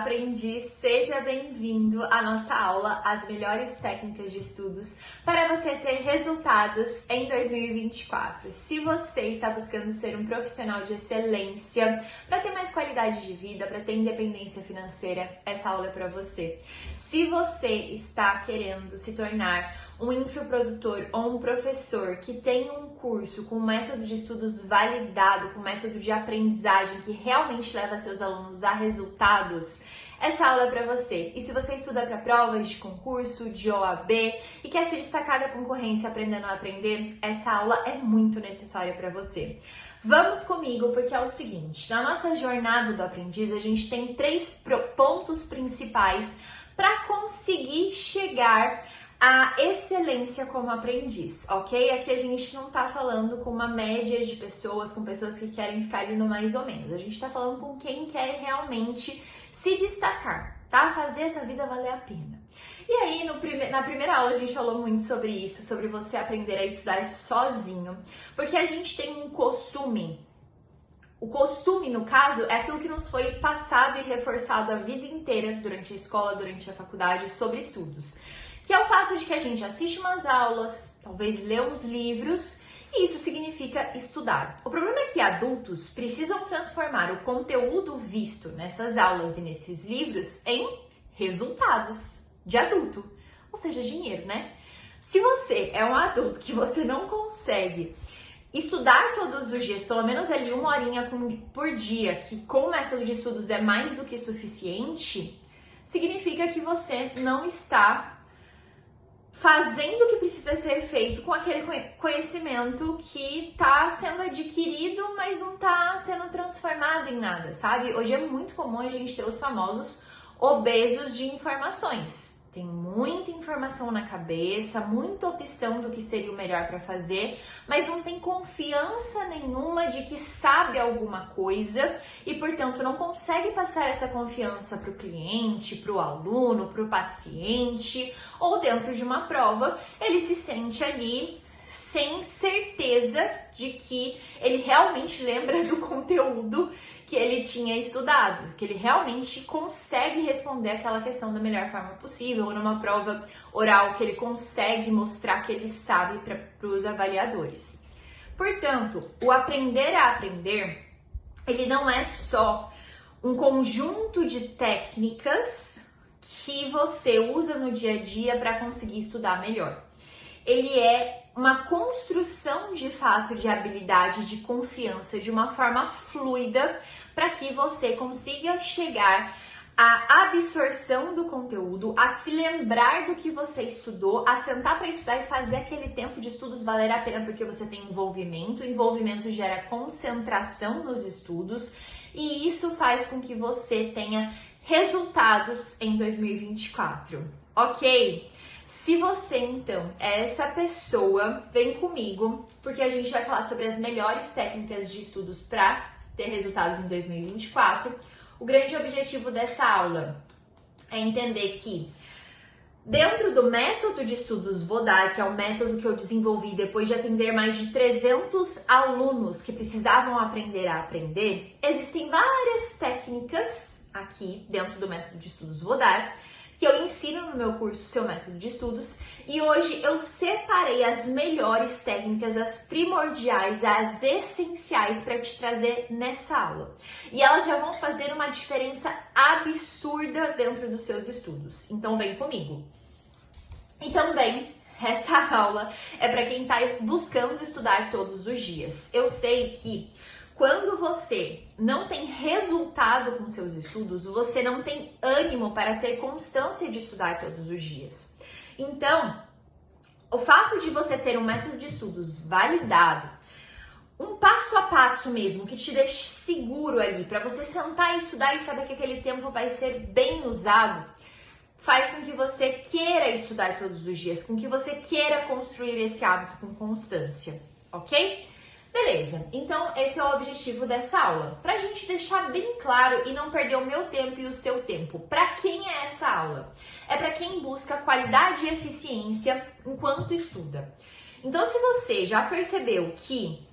aprendiz, seja bem-vindo à nossa aula As Melhores Técnicas de Estudos para você ter resultados em 2024. Se você está buscando ser um profissional de excelência, para ter mais qualidade de vida, para ter independência financeira, essa aula é para você. Se você está querendo se tornar um infoprodutor ou um professor que tem um curso com método de estudos validado, com método de aprendizagem que realmente leva seus alunos a resultados, essa aula é para você. E se você estuda para provas de concurso, de OAB e quer se destacar da concorrência aprendendo a aprender, essa aula é muito necessária para você. Vamos comigo, porque é o seguinte, na nossa jornada do aprendiz, a gente tem 3 pontos principais para conseguir chegar a excelência como aprendiz, ok? Aqui a gente não tá falando com uma média de pessoas, com pessoas que querem ficar ali no mais ou menos. A gente tá falando com quem quer realmente se destacar, tá? Fazer essa vida valer a pena. E aí, na primeira aula a gente falou muito sobre isso, sobre você aprender a estudar sozinho, porque a gente tem um costume. O costume, no caso, é aquilo que nos foi passado e reforçado a vida inteira, durante a escola, durante a faculdade, sobre estudos. Que é o fato de que a gente assiste umas aulas, talvez lê uns livros, e isso significa estudar. O problema é que adultos precisam transformar o conteúdo visto nessas aulas e nesses livros em resultados de adulto, ou seja, dinheiro, né? Se você é um adulto que você não consegue estudar todos os dias, pelo menos ali 1 horinha por dia, que com o método de estudos é mais do que suficiente, significa que você não está fazendo o que precisa ser feito com aquele conhecimento que está sendo adquirido, mas não está sendo transformado em nada, sabe? Hoje é muito comum a gente ter os famosos obesos de informações. Tem muita informação na cabeça, muita opção do que seria o melhor para fazer, mas não tem confiança nenhuma de que sabe alguma coisa e, portanto, não consegue passar essa confiança para o cliente, para o aluno, para o paciente, ou dentro de uma prova, ele se sente ali sem certeza de que ele realmente lembra do conteúdo que ele tinha estudado, que ele realmente consegue responder aquela questão da melhor forma possível, ou numa prova oral que ele consegue mostrar que ele sabe para os avaliadores. Portanto, o aprender a aprender, ele não é só um conjunto de técnicas que você usa no dia a dia para conseguir estudar melhor. Ele é uma construção de fato de habilidade, de confiança, de uma forma fluida, para que você consiga chegar à absorção do conteúdo, a se lembrar do que você estudou, a sentar para estudar e fazer aquele tempo de estudos valer a pena, porque você tem envolvimento. O envolvimento gera concentração nos estudos e isso faz com que você tenha resultados em 2024, ok? Se você, então, é essa pessoa, vem comigo, porque a gente vai falar sobre as melhores técnicas de estudos para ter resultados em 2024. O grande objetivo dessa aula é entender que dentro do método de estudos VODAR, que é o método que eu desenvolvi depois de atender mais de 300 alunos que precisavam aprender a aprender, existem várias técnicas aqui dentro do método de estudos VODAR, que eu ensino no meu curso Seu Método de Estudos, e hoje eu separei as melhores técnicas, as primordiais, as essenciais para te trazer nessa aula. E elas já vão fazer uma diferença absurda dentro dos seus estudos. Então vem comigo. E também essa aula é para quem está buscando estudar todos os dias. Eu sei que quando você não tem resultado com seus estudos, você não tem ânimo para ter constância de estudar todos os dias. Então, o fato de você ter um método de estudos validado, um passo a passo mesmo, que te deixe seguro ali, para você sentar e estudar e saber que aquele tempo vai ser bem usado, faz com que você queira estudar todos os dias, com que você queira construir esse hábito com constância, ok? Beleza, então esse é o objetivo dessa aula, pra gente deixar bem claro e não perder o meu tempo e o seu tempo. Pra quem é essa aula? É pra quem busca qualidade e eficiência enquanto estuda. Então, se você já percebeu que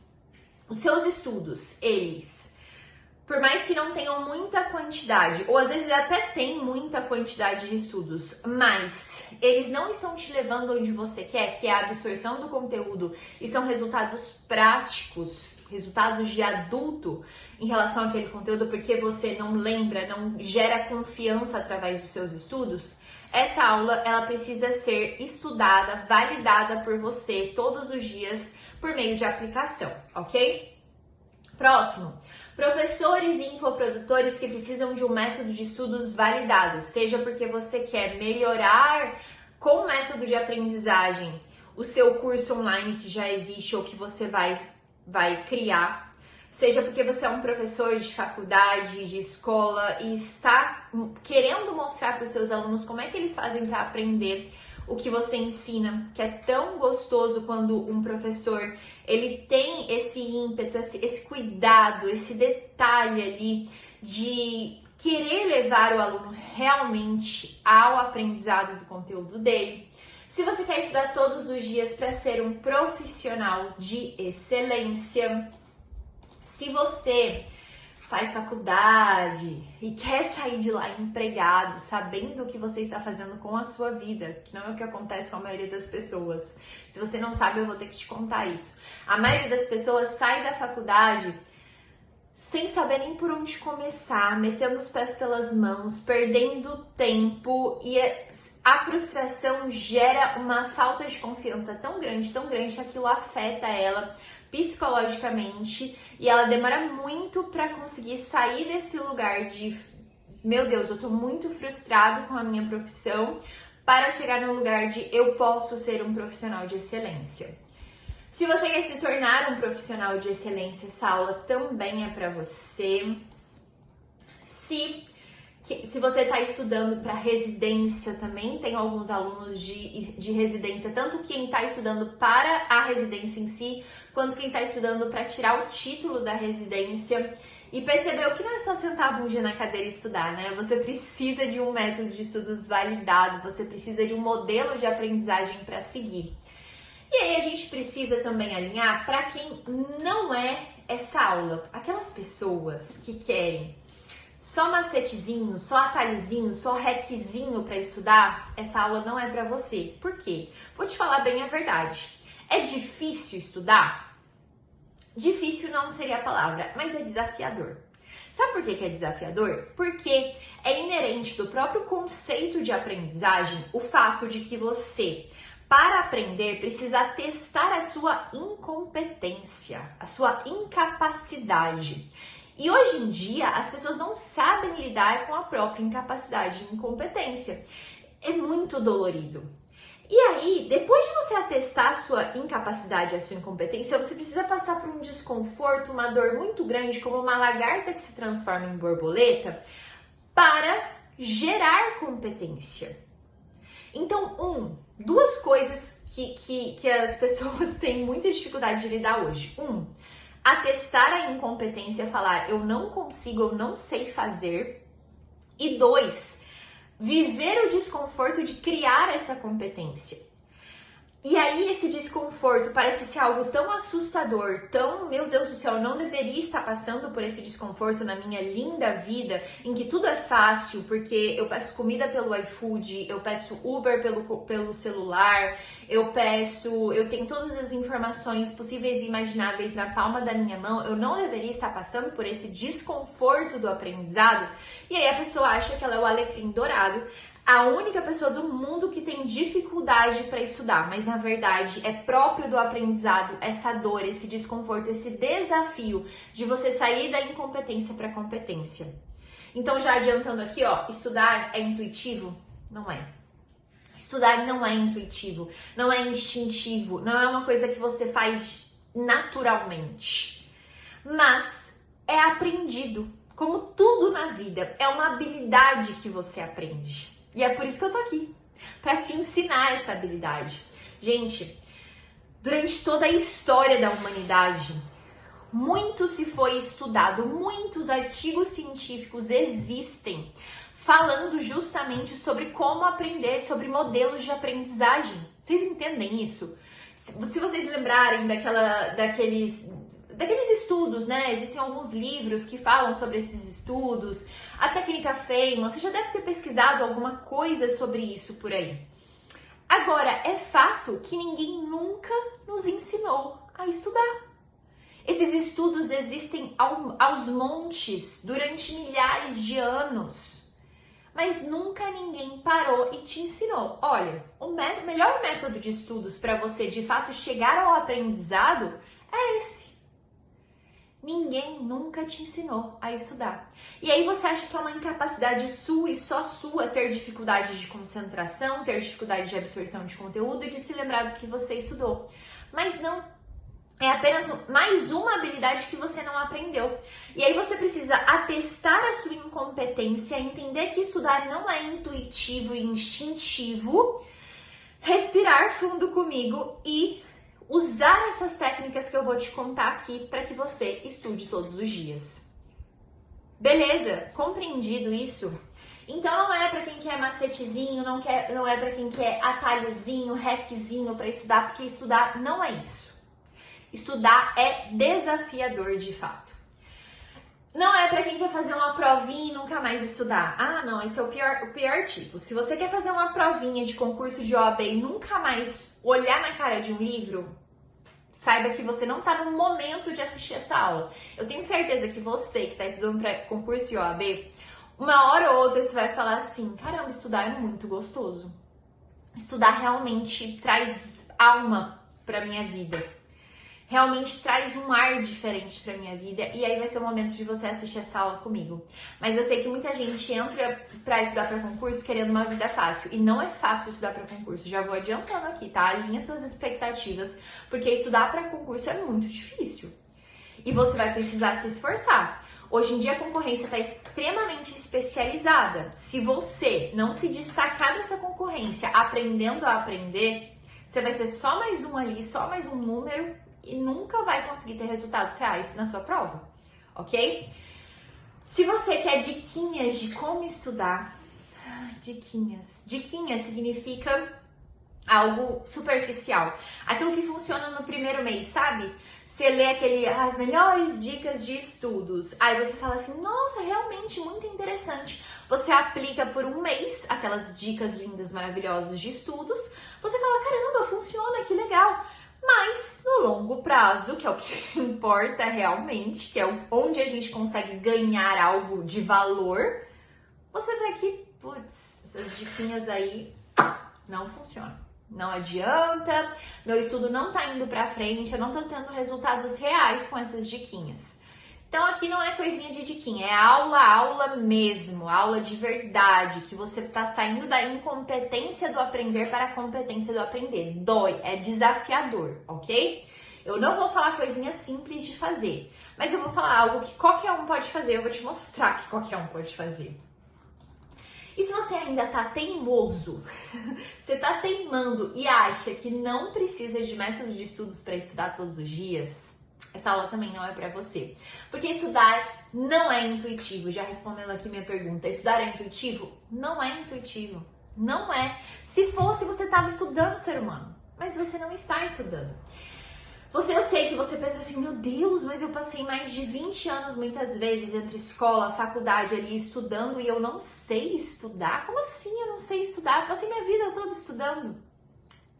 os seus estudos, eles por mais que não tenham muita quantidade, ou às vezes até tem muita quantidade de estudos, mas eles não estão te levando onde você quer, que é a absorção do conteúdo, e são resultados práticos, resultados de adulto em relação àquele conteúdo, porque você não lembra, não gera confiança através dos seus estudos, essa aula ela precisa ser estudada, validada por você todos os dias por meio de aplicação, ok? Próximo. Professores e infoprodutores que precisam de um método de estudos validado, seja porque você quer melhorar com o método de aprendizagem o seu curso online que já existe ou que você vai criar, seja porque você é um professor de faculdade, de escola e está querendo mostrar para os seus alunos como é que eles fazem para aprender o que você ensina, que é tão gostoso quando um professor ele tem esse ímpeto, esse cuidado, esse detalhe ali de querer levar o aluno realmente ao aprendizado do conteúdo dele. Se você quer estudar todos os dias para ser um profissional de excelência, se você faz faculdade e quer sair de lá empregado, sabendo o que você está fazendo com a sua vida, que não é o que acontece com a maioria das pessoas. Se você não sabe, eu vou ter que te contar isso. A maioria das pessoas sai da faculdade sem saber nem por onde começar, metendo os pés pelas mãos, perdendo tempo, e a frustração gera uma falta de confiança tão grande que aquilo afeta ela psicologicamente e ela demora muito para conseguir sair desse lugar de meu Deus, eu tô muito frustrado com a minha profissão, para chegar no lugar de eu posso ser um profissional de excelência. Se você quer se tornar um profissional de excelência, essa aula também é para você. Se você está estudando para residência também, tem alguns alunos de residência, tanto quem está estudando para a residência em si, quanto quem está estudando para tirar o título da residência. E percebeu que não é só sentar a bundinha na cadeira e estudar, né? Você precisa de um método de estudos validado, você precisa de um modelo de aprendizagem para seguir. E aí a gente precisa também alinhar para quem não é essa aula, aquelas pessoas que querem só macetezinho, só atalhozinho, só hackzinho para estudar, essa aula não é para você. Por quê? Vou te falar bem a verdade. É difícil estudar? Difícil não seria a palavra, mas é desafiador. Sabe por que é desafiador? Porque é inerente do próprio conceito de aprendizagem o fato de que você, para aprender, precisa testar a sua incompetência, a sua incapacidade. E hoje em dia, as pessoas não sabem lidar com a própria incapacidade e incompetência. É muito dolorido. E aí, depois de você atestar a sua incapacidade e a sua incompetência, você precisa passar por um desconforto, uma dor muito grande, como uma lagarta que se transforma em borboleta, para gerar competência. Então, duas coisas que as pessoas têm muita dificuldade de lidar hoje. Atestar a incompetência, falar eu não consigo, eu não sei fazer. E 2, viver o desconforto de criar essa competência. E aí esse desconforto parece ser algo tão assustador, tão, meu Deus do céu, eu não deveria estar passando por esse desconforto na minha linda vida, em que tudo é fácil, porque eu peço comida pelo iFood, eu peço Uber pelo celular, eu tenho todas as informações possíveis e imagináveis na palma da minha mão, eu não deveria estar passando por esse desconforto do aprendizado. E aí a pessoa acha que ela é o alecrim dourado, a única pessoa do mundo que tem dificuldade para estudar, mas na verdade é próprio do aprendizado essa dor, esse desconforto, esse desafio de você sair da incompetência para a competência. Então, já adiantando aqui, estudar é intuitivo? Não é. Estudar não é intuitivo, não é instintivo, não é uma coisa que você faz naturalmente, mas é aprendido, como tudo na vida, é uma habilidade que você aprende. E é por isso que eu tô aqui, para te ensinar essa habilidade. Gente, durante toda a história da humanidade, muito se foi estudado, muitos artigos científicos existem falando justamente sobre como aprender, sobre modelos de aprendizagem. Vocês entendem isso? Se vocês lembrarem daqueles estudos, né? Existem alguns livros que falam sobre esses estudos, a técnica Feynman, você já deve ter pesquisado alguma coisa sobre isso por aí. Agora, é fato que ninguém nunca nos ensinou a estudar. Esses estudos existem aos montes durante milhares de anos, mas nunca ninguém parou e te ensinou. Olha, o melhor método de estudos para você de fato chegar ao aprendizado é esse. Ninguém nunca te ensinou a estudar. E aí você acha que é uma incapacidade sua e só sua ter dificuldade de concentração, ter dificuldade de absorção de conteúdo e de se lembrar do que você estudou. Mas não. É apenas mais uma habilidade que você não aprendeu. E aí você precisa atestar a sua incompetência, entender que estudar não é intuitivo e instintivo, respirar fundo comigo e usar essas técnicas que eu vou te contar aqui para que você estude todos os dias. Beleza? Compreendido isso? Então não é para quem quer macetezinho, não é para quem quer atalhozinho, hackzinho para estudar, porque estudar não é isso. Estudar é desafiador de fato. Não é para quem quer fazer uma provinha e nunca mais estudar. Ah, não, esse é o pior tipo. Se você quer fazer uma provinha de concurso de OAB e nunca mais olhar na cara de um livro, saiba que você não está no momento de assistir essa aula. Eu tenho certeza que você que está estudando para concurso de OAB, uma hora ou outra você vai falar assim, caramba, estudar é muito gostoso. Estudar realmente traz alma para minha vida. Realmente traz um ar diferente pra minha vida e aí vai ser o momento de você assistir essa aula comigo. Mas eu sei que muita gente entra pra estudar pra concurso querendo uma vida fácil e não é fácil estudar pra concurso, já vou adiantando aqui, tá? Alinha suas expectativas, porque estudar pra concurso é muito difícil e você vai precisar se esforçar. Hoje em dia a concorrência está extremamente especializada. Se você não se destacar dessa concorrência aprendendo a aprender, você vai ser só mais um ali, só mais um número e nunca vai conseguir ter resultados reais na sua prova, ok? Se você quer diquinhas de como estudar, diquinhas significa algo superficial, aquilo que funciona no primeiro mês, sabe? Você lê as melhores dicas de estudos, aí você fala assim, nossa, realmente muito interessante. Você aplica por um mês aquelas dicas lindas, maravilhosas de estudos, você fala, caramba, funciona, que legal. Mas no longo prazo, que é o que importa realmente, que é onde a gente consegue ganhar algo de valor, você vê que, putz, essas diquinhas aí não funcionam. Não adianta, meu estudo não tá indo pra frente, eu não tô tendo resultados reais com essas diquinhas. Então aqui não é coisinha de diquinha, é aula mesmo, aula de verdade, que você tá saindo da incompetência do aprender para a competência do aprender. Dói, é desafiador, ok? Eu não vou falar coisinhas simples de fazer, mas eu vou falar algo que qualquer um pode fazer, eu vou te mostrar que qualquer um pode fazer. E se você ainda tá teimoso, você tá teimando e acha que não precisa de métodos de estudos para estudar todos os dias, essa aula também não é para você. Porque estudar não é intuitivo. Já respondendo aqui minha pergunta, estudar é intuitivo? Não é intuitivo. Não é. Se fosse, você estava estudando ser humano. Mas você não está estudando. Eu sei que você pensa assim, meu Deus, mas eu passei mais de 20 anos muitas vezes entre escola, faculdade ali estudando e eu não sei estudar? Como assim eu não sei estudar? Eu passei minha vida toda estudando.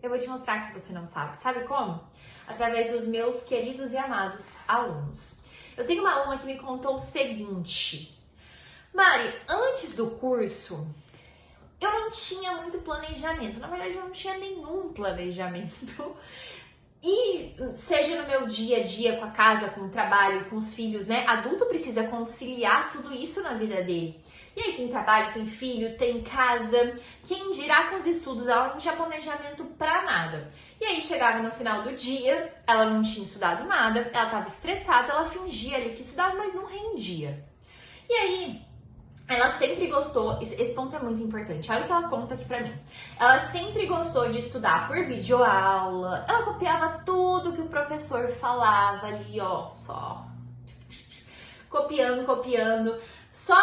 Eu vou te mostrar que você não sabe. Sabe como? Através dos meus queridos e amados alunos. Eu tenho uma aluna que me contou o seguinte. Mari, antes do curso, eu não tinha muito planejamento. Na verdade, eu não tinha nenhum planejamento. E seja no meu dia a dia com a casa, com o trabalho, com os filhos, né? Adulto precisa conciliar tudo isso na vida dele. E aí tem trabalho, tem filho, tem casa. Quem dirá com os estudos? Ela não tinha planejamento pra nada. E aí chegava no final do dia, ela não tinha estudado nada, ela estava estressada, ela fingia ali que estudava, mas não rendia. E aí, ela sempre gostou, esse ponto é muito importante, olha o que ela conta aqui pra mim. Ela sempre gostou de estudar por videoaula, ela copiava tudo que o professor falava ali, ó, só. Copiando, só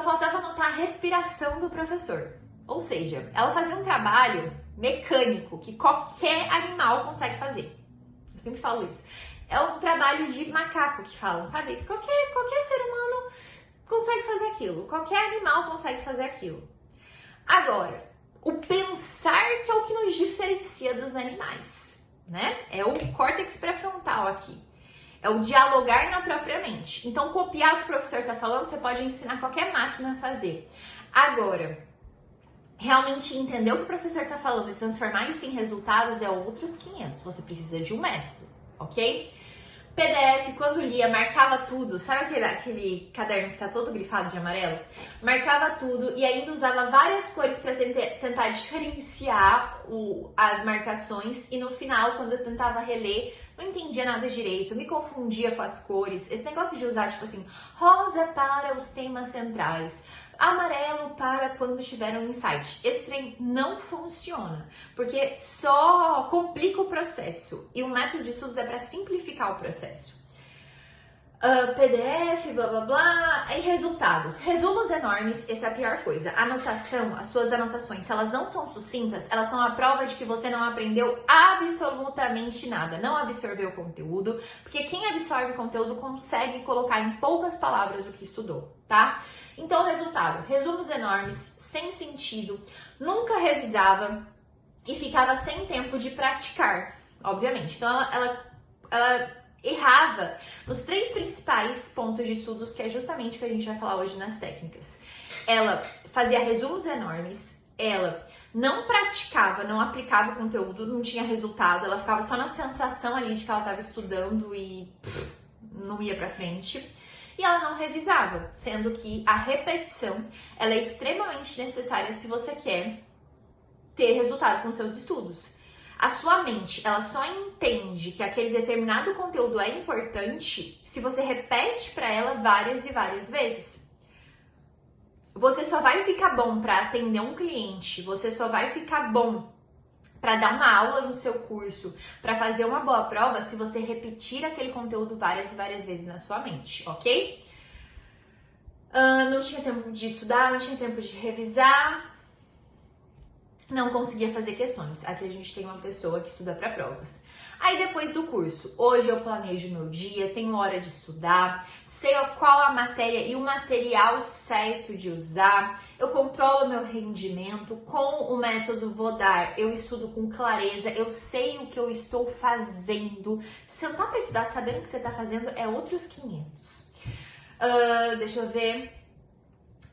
faltava anotar a respiração do professor. Ou seja, ela fazia um trabalho mecânico que qualquer animal consegue fazer. Eu sempre falo isso. É um trabalho de macaco que falam, sabe? Qualquer ser humano consegue fazer aquilo, qualquer animal consegue fazer aquilo. Agora, o pensar que é o que nos diferencia dos animais, né? É o córtex pré-frontal aqui. É o dialogar na própria mente. Então, copiar o que o professor está falando, você pode ensinar qualquer máquina a fazer. Agora, realmente entender o que o professor está falando e transformar isso em resultados é outros 500. Você precisa de um método, ok? PDF, quando lia, marcava tudo. Sabe aquele caderno que tá todo grifado de amarelo? Marcava tudo e ainda usava várias cores para tentar diferenciar as marcações. E no final, quando eu tentava reler, não entendia nada direito, me confundia com as cores. Esse negócio de usar, tipo assim, rosa para os temas centrais, amarelo para quando estiver um insight. Esse trem não funciona, porque só complica o processo. E o método de estudos é para simplificar o processo. PDF, blá blá blá, e resultado. Resumos enormes, essa é a pior coisa. Anotação, as suas anotações, se elas não são sucintas, elas são a prova de que você não aprendeu absolutamente nada, não absorveu o conteúdo, porque quem absorve o conteúdo consegue colocar em poucas palavras o que estudou, tá? Então, resultado, resumos enormes, sem sentido, nunca revisava e ficava sem tempo de praticar, obviamente. Então, ela errava nos 3 principais pontos de estudos, que é justamente o que a gente vai falar hoje nas técnicas. Ela fazia resumos enormes, ela não praticava, não aplicava o conteúdo, não tinha resultado, ela ficava só na sensação ali de que ela estava estudando e não ia pra frente. E ela não revisava, sendo que a repetição ela é extremamente necessária se você quer ter resultado com seus estudos. A sua mente, ela só entende que aquele determinado conteúdo é importante se você repete para ela várias e várias vezes. Você só vai ficar bom para atender um cliente, você só vai ficar bom para dar uma aula no seu curso, para fazer uma boa prova, se você repetir aquele conteúdo várias e várias vezes na sua mente, ok? Não tinha tempo de estudar, não tinha tempo de revisar, não conseguia fazer questões. Aqui a gente tem uma pessoa que estuda para provas. Aí depois do curso, hoje eu planejo meu dia, tenho hora de estudar, sei qual a matéria e o material certo de usar, eu controlo meu rendimento, com o método Vodar, eu estudo com clareza, eu sei o que eu estou fazendo. Sentar para estudar sabendo o que você está fazendo é outros 500. Deixa eu ver.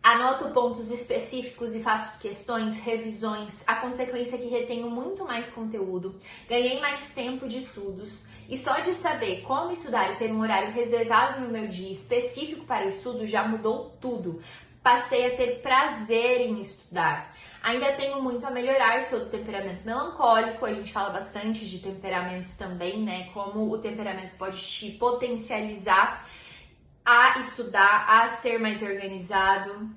Anoto pontos específicos e faço questões, revisões. A consequência é que retenho muito mais conteúdo, ganhei mais tempo de estudos e só de saber como estudar e ter um horário reservado no meu dia específico para o estudo já mudou tudo. Passei a ter prazer em estudar. Ainda tenho muito a melhorar, sou do temperamento melancólico, a gente fala bastante de temperamentos também, né? Como o temperamento pode te potencializar a estudar, a ser mais organizado.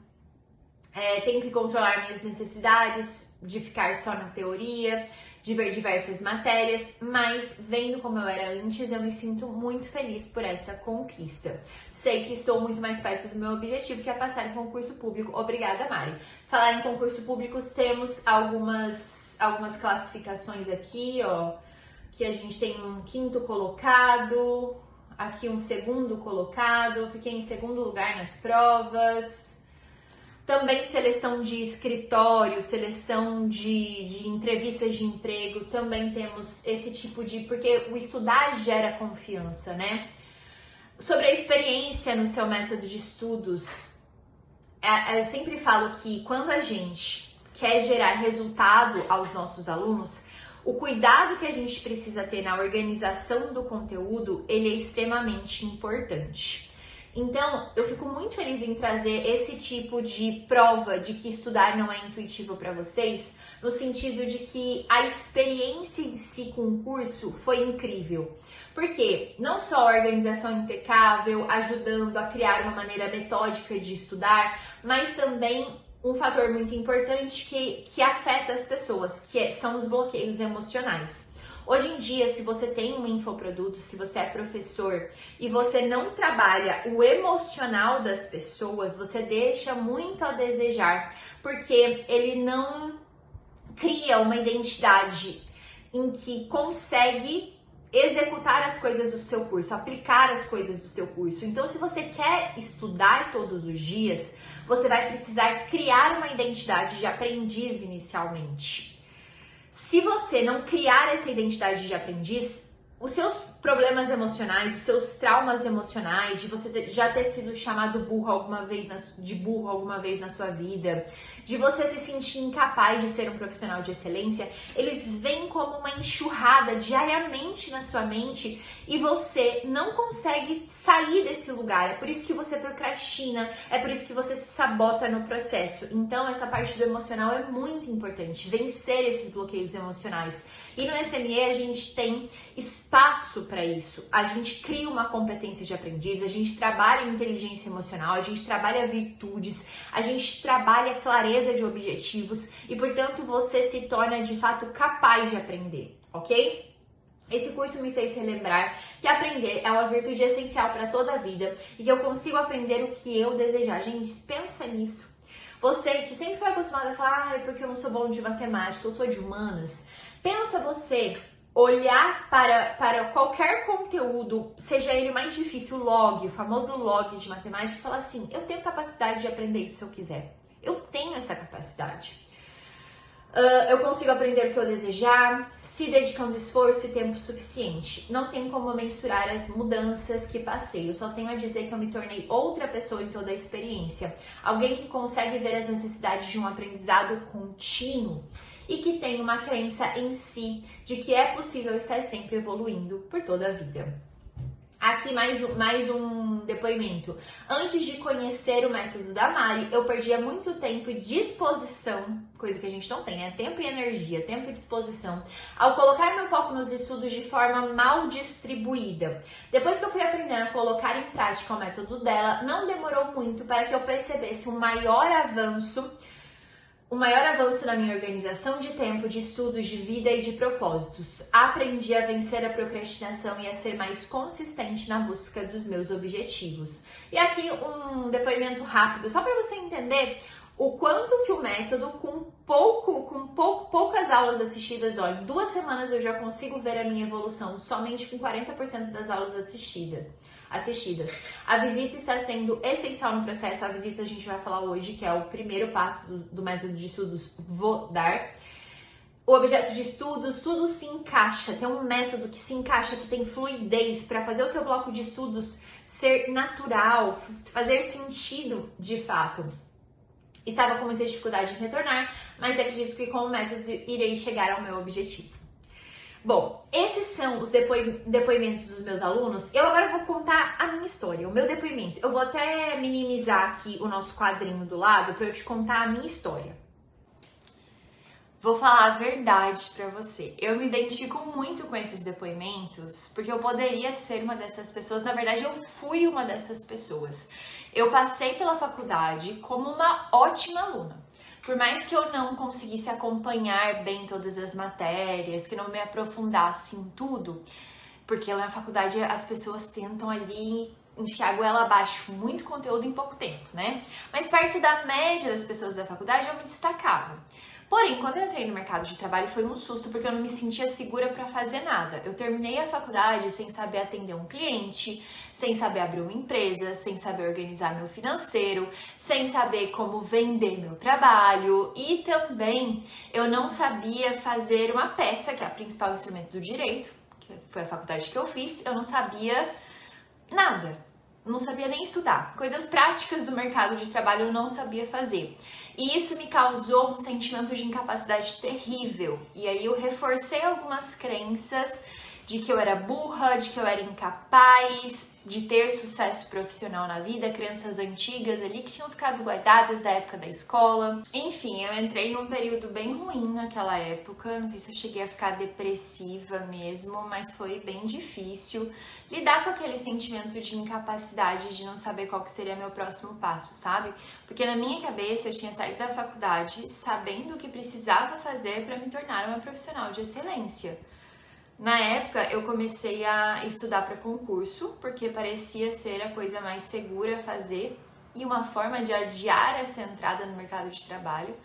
Tenho que controlar minhas necessidades de ficar só na teoria, de ver diversas matérias, mas vendo como eu era antes, eu me sinto muito feliz por essa conquista. Sei que estou muito mais perto do meu objetivo, que é passar em concurso público. Obrigada, Mari. Falar em concurso público, temos algumas classificações aqui, ó, que a gente tem um 5º colocado, aqui um 2º colocado, fiquei em 2º lugar nas provas. Também seleção de escritório, seleção de entrevistas de emprego, também temos esse tipo de... Porque o estudar gera confiança, né? Sobre a experiência no seu método de estudos, eu sempre falo que quando a gente quer gerar resultado aos nossos alunos, o cuidado que a gente precisa ter na organização do conteúdo, ele é extremamente importante. Então, eu fico muito feliz em trazer esse tipo de prova de que estudar não é intuitivo para vocês, no sentido de que a experiência em si com o curso foi incrível. Porque não só a organização impecável, ajudando a criar uma maneira metódica de estudar, mas também um fator muito importante que afeta as pessoas, são os bloqueios emocionais. Hoje em dia, se você tem um infoproduto, se você é professor e você não trabalha o emocional das pessoas, você deixa muito a desejar, porque ele não cria uma identidade em que consegue executar as coisas do seu curso, aplicar as coisas do seu curso. Então, se você quer estudar todos os dias, você vai precisar criar uma identidade de aprendiz inicialmente. Se você não criar essa identidade de aprendiz, os seus problemas emocionais, os seus traumas emocionais, de você já ter sido chamado burro alguma vez na sua vida, de você se sentir incapaz de ser um profissional de excelência, eles vêm como uma enxurrada diariamente na sua mente e você não consegue sair desse lugar. É por isso que você procrastina, é por isso que você se sabota no processo. Então, essa parte do emocional é muito importante, vencer esses bloqueios emocionais. E no SME a gente tem espaço para isso. A gente cria uma competência de aprendiz, a gente trabalha inteligência emocional, a gente trabalha virtudes, a gente trabalha clareza de objetivos e, portanto, você se torna de fato capaz de aprender, ok? Esse curso me fez relembrar que aprender é uma virtude essencial para toda a vida e que eu consigo aprender o que eu desejar. Gente, pensa nisso. Você que sempre foi acostumada a falar, é porque eu não sou bom de matemática, eu sou de humanas. Pensa você olhar para qualquer conteúdo, seja ele mais difícil, o famoso log de matemática, e falar assim, eu tenho capacidade de aprender isso se eu quiser. Eu tenho essa capacidade. Eu consigo aprender o que eu desejar, se dedicando esforço e tempo suficiente. Não tem como mensurar as mudanças que passei. Eu só tenho a dizer que eu me tornei outra pessoa em toda a experiência. Alguém que consegue ver as necessidades de um aprendizado contínuo e que tem uma crença em si de que é possível estar sempre evoluindo por toda a vida. Aqui mais um depoimento. Antes de conhecer o método da Mari, eu perdia muito tempo e disposição, coisa que a gente não tem, né? Tempo e energia, tempo e disposição, ao colocar meu foco nos estudos de forma mal distribuída. Depois que eu fui aprendendo a colocar em prática o método dela, não demorou muito para que eu percebesse um maior avanço na minha organização de tempo, de estudos, de vida e de propósitos. Aprendi a vencer a procrastinação e a ser mais consistente na busca dos meus objetivos. E aqui um depoimento rápido, só para você entender o quanto que o método, com poucas aulas assistidas, ó, em 2 semanas eu já consigo ver a minha evolução, somente com 40% das aulas assistidas. A visita está sendo essencial no processo. A visita a gente vai falar hoje, que é o primeiro passo do método de estudos Vou Dar. O objeto de estudos, tudo se encaixa, tem um método que se encaixa, que tem fluidez para fazer o seu bloco de estudos ser natural, fazer sentido de fato. Estava com muita dificuldade em retornar, mas acredito que com o método irei chegar ao meu objetivo. Bom, esses são os depoimentos dos meus alunos. Eu agora vou contar a minha história, o meu depoimento. Eu vou até minimizar aqui o nosso quadrinho do lado para eu te contar a minha história. Vou falar a verdade pra você. Eu me identifico muito com esses depoimentos porque eu poderia ser uma dessas pessoas. Na verdade, eu fui uma dessas pessoas. Eu passei pela faculdade como uma ótima aluna. Por mais que eu não conseguisse acompanhar bem todas as matérias, que não me aprofundasse em tudo, porque lá na faculdade as pessoas tentam ali enfiar a goela abaixo muito conteúdo em pouco tempo, né? Mas perto da média das pessoas da faculdade eu me destacava. Porém, quando eu entrei no mercado de trabalho foi um susto, porque eu não me sentia segura para fazer nada. Eu terminei a faculdade sem saber atender um cliente, sem saber abrir uma empresa, sem saber organizar meu financeiro, sem saber como vender meu trabalho e também eu não sabia fazer uma peça, que é o principal instrumento do direito, que foi a faculdade que eu fiz, eu não sabia nada. Não sabia nem estudar. Coisas práticas do mercado de trabalho eu não sabia fazer. E isso me causou um sentimento de incapacidade terrível. E aí eu reforcei algumas crenças de que eu era burra, de que eu era incapaz de ter sucesso profissional na vida, crenças antigas ali que tinham ficado guardadas da época da escola. Enfim, eu entrei em um período bem ruim naquela época, não sei se eu cheguei a ficar depressiva mesmo, mas foi bem difícil lidar com aquele sentimento de incapacidade, de não saber qual que seria meu próximo passo, sabe? Porque na minha cabeça eu tinha saído da faculdade sabendo o que precisava fazer para me tornar uma profissional de excelência. Na época, eu comecei a estudar para concurso, porque parecia ser a coisa mais segura a fazer e uma forma de adiar essa entrada no mercado de trabalho.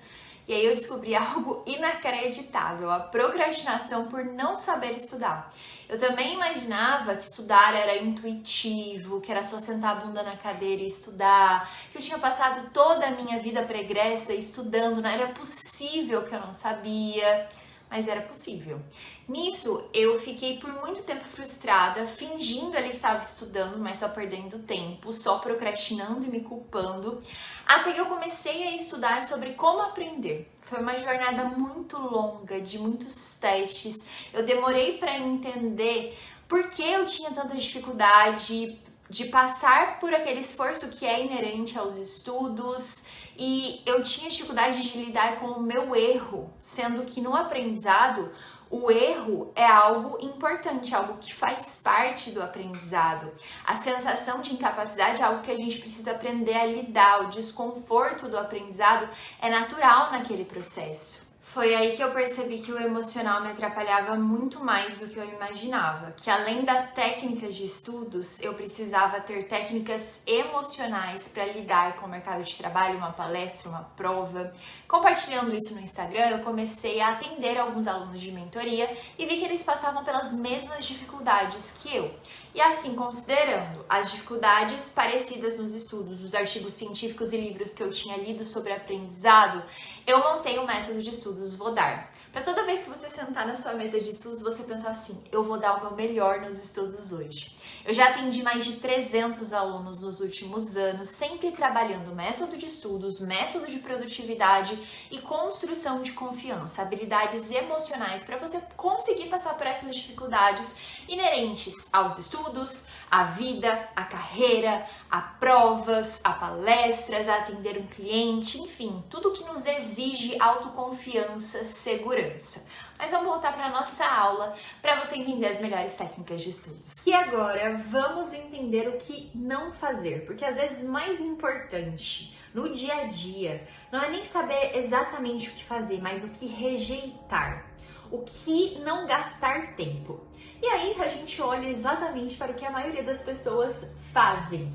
E aí eu descobri algo inacreditável, a procrastinação por não saber estudar. Eu também imaginava que estudar era intuitivo, que era só sentar a bunda na cadeira e estudar, que eu tinha passado toda a minha vida pregressa estudando, não era possível que eu não sabia, mas era possível. Nisso, eu fiquei por muito tempo frustrada, fingindo ali que estava estudando, mas só perdendo tempo, só procrastinando e me culpando, até que eu comecei a estudar sobre como aprender. Foi uma jornada muito longa, de muitos testes. Eu demorei para entender por que eu tinha tanta dificuldade de passar por aquele esforço que é inerente aos estudos, e eu tinha dificuldade de lidar com o meu erro, sendo que no aprendizado o erro é algo importante, algo que faz parte do aprendizado. A sensação de incapacidade é algo que a gente precisa aprender a lidar. O desconforto do aprendizado é natural naquele processo. Foi aí que eu percebi que o emocional me atrapalhava muito mais do que eu imaginava, que além das técnicas de estudos, eu precisava ter técnicas emocionais para lidar com o mercado de trabalho, uma palestra, uma prova. Compartilhando isso no Instagram, eu comecei a atender alguns alunos de mentoria e vi que eles passavam pelas mesmas dificuldades que eu. E assim, considerando as dificuldades parecidas nos estudos, os artigos científicos e livros que eu tinha lido sobre aprendizado, eu montei um método de estudos Vodar. Para toda vez que você sentar na sua mesa de estudos, você pensar assim, eu vou dar o meu melhor nos estudos hoje. Eu já atendi mais de 300 alunos nos últimos anos, sempre trabalhando método de estudos, método de produtividade e construção de confiança, habilidades emocionais para você conseguir passar por essas dificuldades inerentes aos estudos, à vida, à carreira, a provas, a palestras, a atender um cliente, enfim, tudo que nos exige autoconfiança, segurança. Mas vamos voltar para a nossa aula para você entender as melhores técnicas de estudos. E agora vamos entender o que não fazer, porque às vezes mais importante no dia a dia não é nem saber exatamente o que fazer, mas o que rejeitar, o que não gastar tempo. E aí a gente olha exatamente para o que a maioria das pessoas fazem.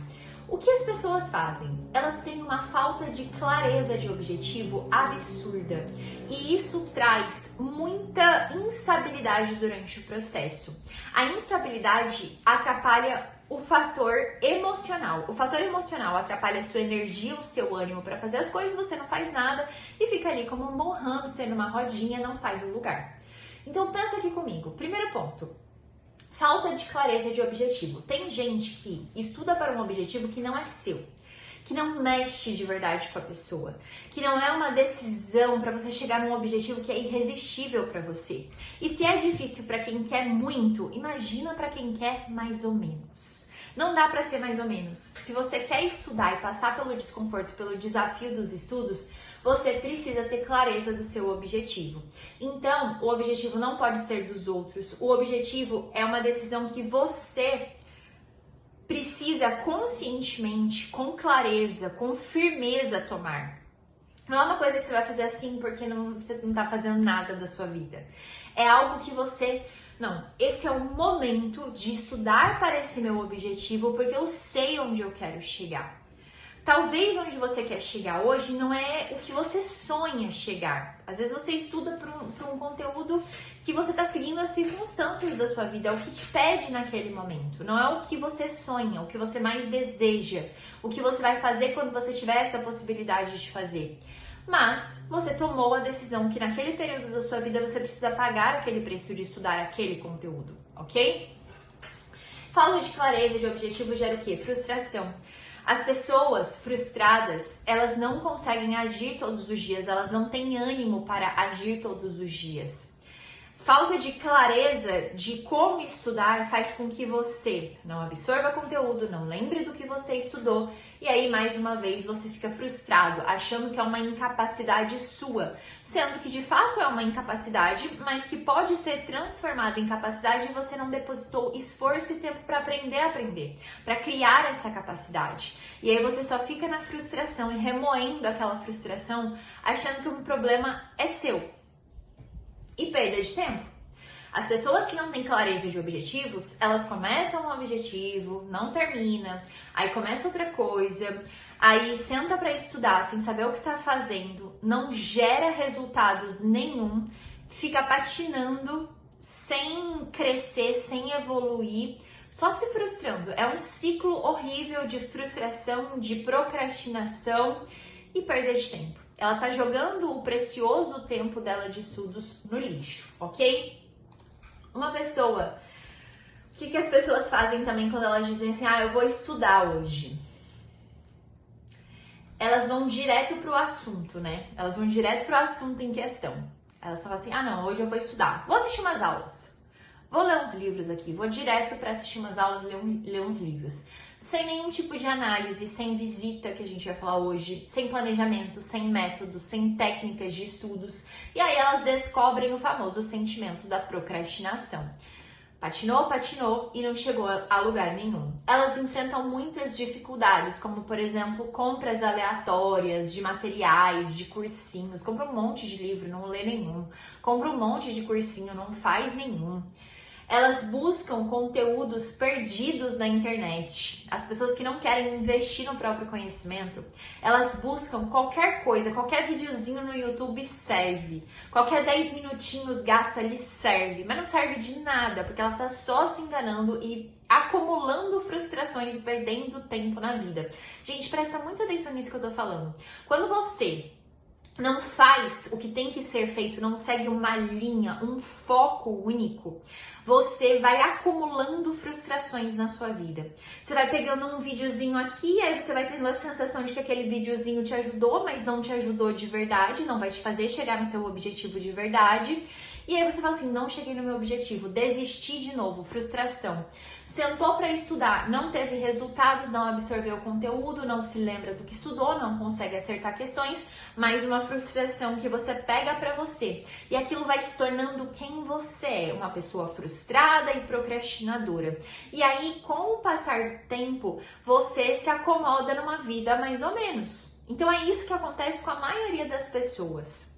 O que as pessoas fazem? Elas têm uma falta de clareza de objetivo absurda e isso traz muita instabilidade durante o processo. A instabilidade atrapalha o fator emocional. O fator emocional atrapalha a sua energia, o seu ânimo para fazer as coisas, você não faz nada e fica ali como um bom hamster numa rodinha, não sai do lugar. Então pensa aqui comigo. Primeiro ponto. Falta de clareza de objetivo. Tem gente que estuda para um objetivo que não é seu, que não mexe de verdade com a pessoa, que não é uma decisão para você chegar num objetivo que é irresistível para você. E se é difícil para quem quer muito, imagina para quem quer mais ou menos. Não dá para ser mais ou menos. Se você quer estudar e passar pelo desconforto, pelo desafio dos estudos, você precisa ter clareza do seu objetivo. Então, o objetivo não pode ser dos outros. O objetivo é uma decisão que você precisa conscientemente, com clareza, com firmeza tomar. Não é uma coisa que você vai fazer assim porque você não tá fazendo nada da sua vida. É algo que você... Não, esse é o momento de estudar para esse meu objetivo porque eu sei onde eu quero chegar. Talvez onde você quer chegar hoje não é o que você sonha chegar. Às vezes você estuda para um conteúdo que você está seguindo as circunstâncias da sua vida, é o que te pede naquele momento. Não é o que você sonha, o que você mais deseja, o que você vai fazer quando você tiver essa possibilidade de fazer. Mas você tomou a decisão que naquele período da sua vida você precisa pagar aquele preço de estudar aquele conteúdo, ok? Falta de clareza de objetivo gera o quê? Frustração. As pessoas frustradas, elas não conseguem agir todos os dias, elas não têm ânimo para agir todos os dias. Falta de clareza de como estudar faz com que você não absorva conteúdo, não lembre do que você estudou e aí mais uma vez você fica frustrado, achando que é uma incapacidade sua, sendo que de fato é uma incapacidade, mas que pode ser transformada em capacidade e você não depositou esforço e tempo para aprender, para criar essa capacidade. E aí você só fica na frustração e remoendo aquela frustração, achando que o problema é seu. E perda de tempo. As pessoas que não têm clareza de objetivos, elas começam um objetivo, não termina, aí começa outra coisa, aí senta para estudar sem saber o que tá fazendo, não gera resultados nenhum, fica patinando sem crescer, sem evoluir, só se frustrando. É um ciclo horrível de frustração, de procrastinação e perda de tempo. Ela tá jogando o precioso tempo dela de estudos no lixo, ok? Uma pessoa, o que as pessoas fazem também quando elas dizem assim, eu vou estudar hoje? Elas vão direto pro assunto, né? Elas vão direto pro assunto em questão. Elas falam assim, não, hoje eu vou estudar, vou assistir umas aulas, vou ler uns livros aqui, vou direto para assistir umas aulas, ler uns livros. Sem nenhum tipo de análise, sem visita, que a gente vai falar hoje, sem planejamento, sem método, sem técnicas de estudos. E aí elas descobrem o famoso sentimento da procrastinação. Patinou e não chegou a lugar nenhum. Elas enfrentam muitas dificuldades, como por exemplo, compras aleatórias de materiais, de cursinhos. Compra um monte de livro, não lê nenhum. Compra um monte de cursinho, não faz nenhum. Elas buscam conteúdos perdidos na internet. As pessoas que não querem investir no próprio conhecimento, elas buscam qualquer coisa, qualquer videozinho no YouTube serve. Qualquer 10 minutinhos gasto ali serve, mas não serve de nada, porque ela tá só se enganando e acumulando frustrações e perdendo tempo na vida. Gente, presta muita atenção nisso que eu tô falando. Quando você não faz o que tem que ser feito, não segue uma linha, um foco único, você vai acumulando frustrações na sua vida. Você vai pegando um videozinho aqui, aí você vai tendo a sensação de que aquele videozinho te ajudou, mas não te ajudou de verdade, não vai te fazer chegar no seu objetivo de verdade. E aí você fala assim, não cheguei no meu objetivo, desisti de novo, frustração. Sentou para estudar, não teve resultados, não absorveu o conteúdo, não se lembra do que estudou, não consegue acertar questões, mais uma frustração que você pega para você. E aquilo vai se tornando quem você é, uma pessoa frustrada e procrastinadora. E aí, com o passar do tempo, você se acomoda numa vida mais ou menos. Então é isso que acontece com a maioria das pessoas.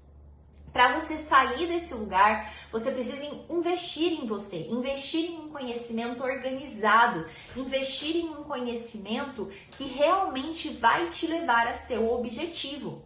Para você sair desse lugar, você precisa investir em você, investir em um conhecimento organizado, investir em um conhecimento que realmente vai te levar a seu objetivo.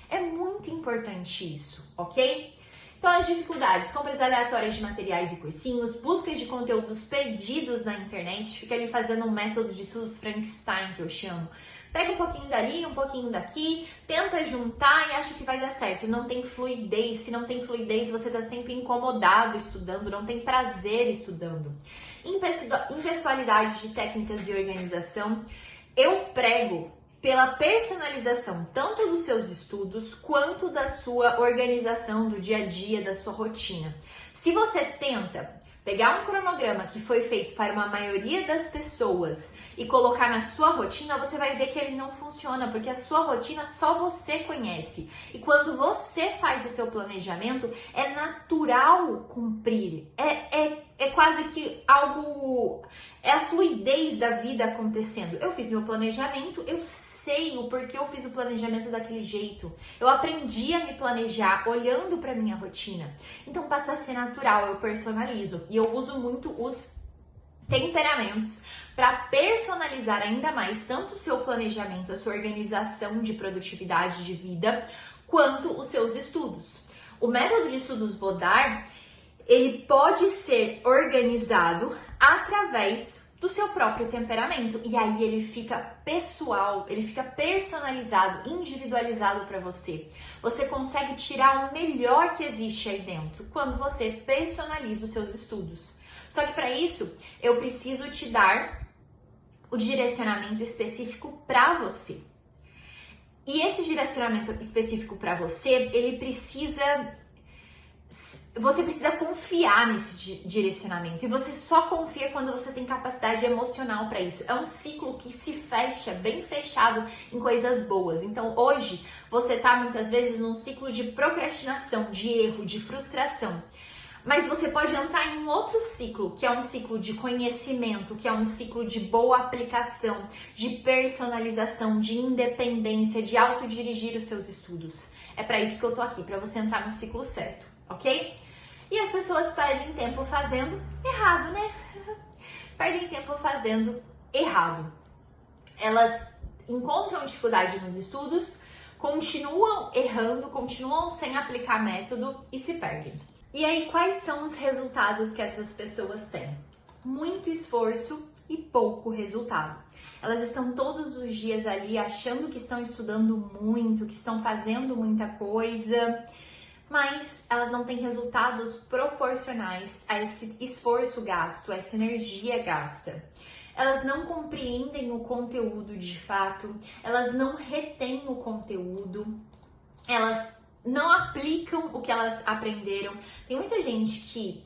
É muito importante isso, ok? Então, as dificuldades, compras aleatórias de materiais e cursinhos, buscas de conteúdos perdidos na internet, fica ali fazendo um método de estudos Frankenstein, que eu chamo. Pega um pouquinho dali, um pouquinho daqui, tenta juntar e acha que vai dar certo. Não tem fluidez. Se não tem fluidez, você está sempre incomodado estudando, não tem prazer estudando. Impessoalidade de técnicas de organização. Eu prego pela personalização tanto dos seus estudos quanto da sua organização do dia a dia, da sua rotina. Se você tenta pegar um cronograma que foi feito para uma maioria das pessoas e colocar na sua rotina, você vai ver que ele não funciona, porque a sua rotina só você conhece. E quando você faz o seu planejamento, é natural cumprir. É quase que algo... É a fluidez da vida acontecendo. Eu fiz meu planejamento, eu sei o porquê eu fiz o planejamento daquele jeito. Eu aprendi a me planejar olhando para minha rotina. Então passa a ser natural, eu personalizo. E eu uso muito os temperamentos para personalizar ainda mais tanto o seu planejamento, a sua organização de produtividade de vida, quanto os seus estudos. O método de estudos Vodar, ele pode ser organizado através do seu próprio temperamento. E aí ele fica pessoal, ele fica personalizado, individualizado para você. Você consegue tirar o melhor que existe aí dentro quando você personaliza os seus estudos. Só que para isso, eu preciso te dar o direcionamento específico para você. E esse direcionamento específico para você, ele precisa... Você precisa confiar nesse direcionamento e você só confia quando você tem capacidade emocional para isso. É um ciclo que se fecha, bem fechado em coisas boas. Então hoje você tá muitas vezes num ciclo de procrastinação, de erro, de frustração. Mas você pode entrar em um outro ciclo, que é um ciclo de conhecimento, que é um ciclo de boa aplicação, de personalização, de independência, de autodirigir os seus estudos. É para isso que eu tô aqui, para você entrar no ciclo certo, ok? E as pessoas perdem tempo fazendo errado, né? Perdem tempo fazendo errado. Elas encontram dificuldade nos estudos, continuam errando, continuam sem aplicar método e se perdem. E aí, quais são os resultados que essas pessoas têm? Muito esforço e pouco resultado. Elas estão todos os dias ali achando que estão estudando muito, que estão fazendo muita coisa, mas elas não têm resultados proporcionais a esse esforço gasto, a essa energia gasta. Elas não compreendem o conteúdo de fato, elas não retêm o conteúdo, elas não aplicam o que elas aprenderam. Tem muita gente que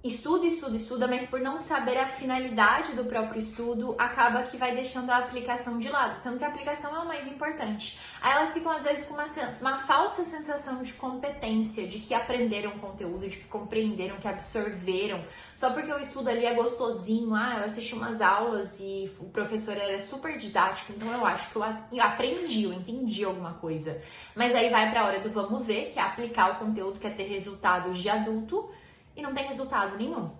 estuda, mas por não saber a finalidade do próprio estudo, acaba que vai deixando a aplicação de lado, sendo que a aplicação é o mais importante. Aí elas ficam, às vezes, com uma falsa sensação de competência, de que aprenderam conteúdo, de que compreenderam, que absorveram, só porque o estudo ali é gostosinho, eu assisti umas aulas e o professor era super didático, então eu acho que eu aprendi, eu entendi alguma coisa. Mas aí vai pra hora do vamos ver, que é aplicar o conteúdo, que é ter resultados de adulto, e não tem resultado nenhum.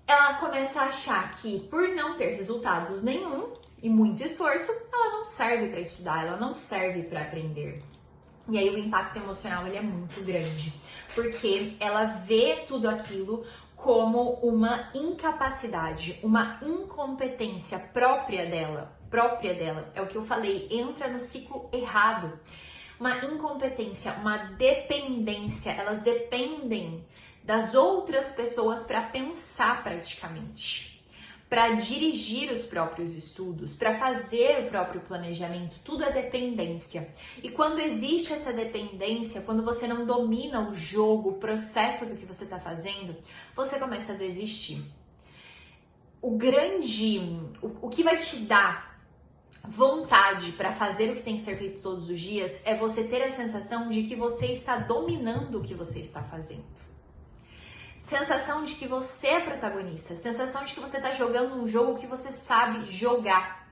Ela começa a achar que por não ter resultados nenhum e muito esforço, ela não serve para estudar, ela não serve para aprender. E aí o impacto emocional ele é muito grande, porque ela vê tudo aquilo como uma incapacidade, uma incompetência própria dela. É o que eu falei, entra no ciclo errado. Uma incompetência, uma dependência, elas dependem das outras pessoas para pensar praticamente, para dirigir os próprios estudos, para fazer o próprio planejamento, tudo é dependência. E quando existe essa dependência, quando você não domina o jogo, o processo do que você está fazendo, você começa a desistir. O que vai te dar vontade para fazer o que tem que ser feito todos os dias é você ter a sensação de que você está dominando o que você está fazendo. Sensação de que você é protagonista, sensação de que você está jogando um jogo que você sabe jogar.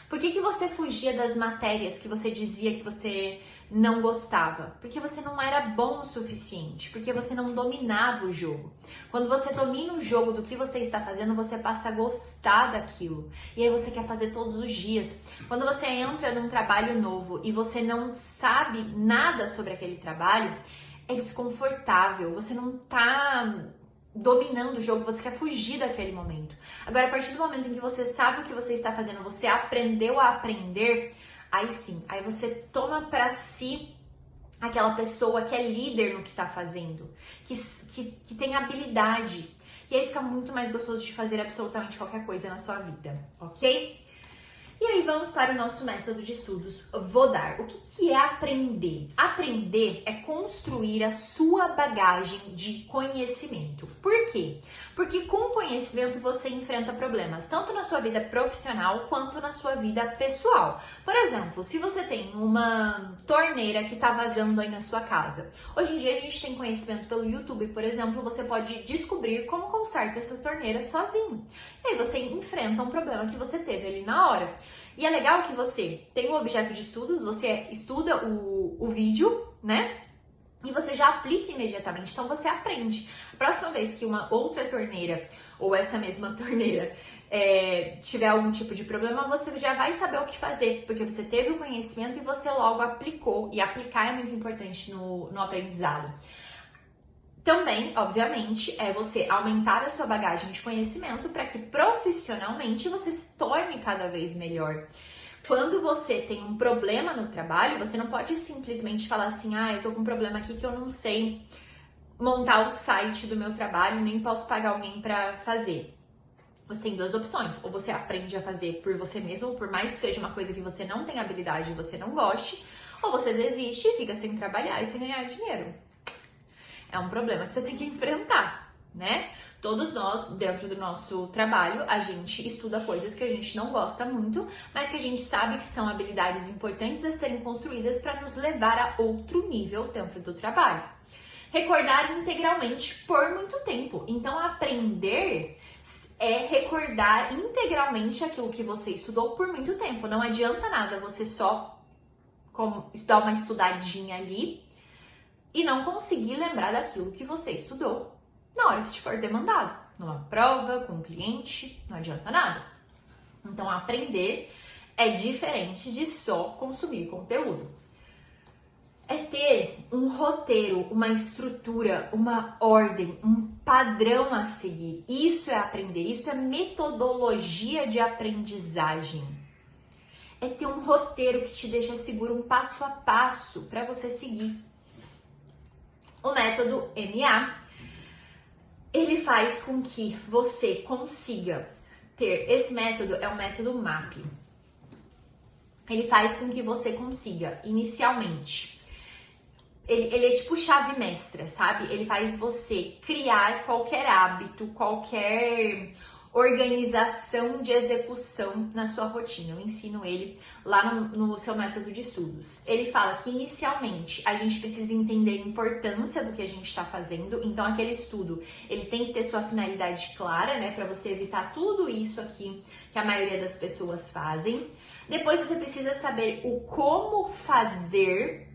Por que você fugia das matérias que você dizia que você não gostava? Porque você não era bom o suficiente, porque você não dominava o jogo. Quando você domina o jogo do que você está fazendo, você passa a gostar daquilo. E aí você quer fazer todos os dias. Quando você entra num trabalho novo e você não sabe nada sobre aquele trabalho, é desconfortável, você não tá dominando o jogo, você quer fugir daquele momento. Agora, a partir do momento em que você sabe o que você está fazendo, você aprendeu a aprender, aí sim, aí você toma pra si aquela pessoa que é líder no que tá fazendo, que tem habilidade. E aí fica muito mais gostoso de fazer absolutamente qualquer coisa na sua vida, ok? E aí vamos para o nosso método de estudos VODAR. O que é aprender? Aprender é construir a sua bagagem de conhecimento. Por quê? Porque com conhecimento você enfrenta problemas, tanto na sua vida profissional quanto na sua vida pessoal. Por exemplo, se você tem uma torneira que está vazando aí na sua casa. Hoje em dia a gente tem conhecimento pelo YouTube, por exemplo, você pode descobrir como conserta essa torneira sozinho. E aí você enfrenta um problema que você teve ali na hora. E é legal que você tem um objeto de estudos, você estuda o vídeo, né? E você já aplica imediatamente, então você aprende. A próxima vez que uma outra torneira, ou essa mesma torneira, tiver algum tipo de problema, você já vai saber o que fazer, porque você teve o conhecimento e você logo aplicou. E aplicar é muito importante no aprendizado. Também, obviamente, é você aumentar a sua bagagem de conhecimento para que profissionalmente você se torne cada vez melhor. Quando você tem um problema no trabalho, você não pode simplesmente falar assim, eu tô com um problema aqui que eu não sei montar o site do meu trabalho, nem posso pagar alguém para fazer. Você tem duas opções, ou você aprende a fazer por você mesmo, por mais que seja uma coisa que você não tem habilidade e você não goste, ou você desiste e fica sem trabalhar e sem ganhar dinheiro. É um problema que você tem que enfrentar, né? Todos nós, dentro do nosso trabalho, a gente estuda coisas que a gente não gosta muito, mas que a gente sabe que são habilidades importantes a serem construídas para nos levar a outro nível dentro do trabalho. Recordar integralmente por muito tempo. Então, aprender é recordar integralmente aquilo que você estudou por muito tempo. Não adianta nada você só dar uma estudadinha ali e não conseguir lembrar daquilo que você estudou na hora que te for demandado. Numa prova, com um cliente, não adianta nada. Então, aprender é diferente de só consumir conteúdo. É ter um roteiro, uma estrutura, uma ordem, um padrão a seguir. Isso é aprender, isso é metodologia de aprendizagem. É ter um roteiro que te deixa seguro, um passo a passo para você seguir. O método MA, ele faz com que você consiga ter, esse método é o método MAP. Ele faz com que você consiga, inicialmente, ele é tipo chave mestra, sabe? Ele faz você criar qualquer hábito, qualquer organização de execução na sua rotina. Eu ensino ele lá no seu método de estudos. Ele fala que inicialmente a gente precisa entender a importância do que a gente está fazendo. Então aquele estudo, ele tem que ter sua finalidade clara, né? Para você evitar tudo isso aqui que a maioria das pessoas fazem. Depois você precisa saber o como fazer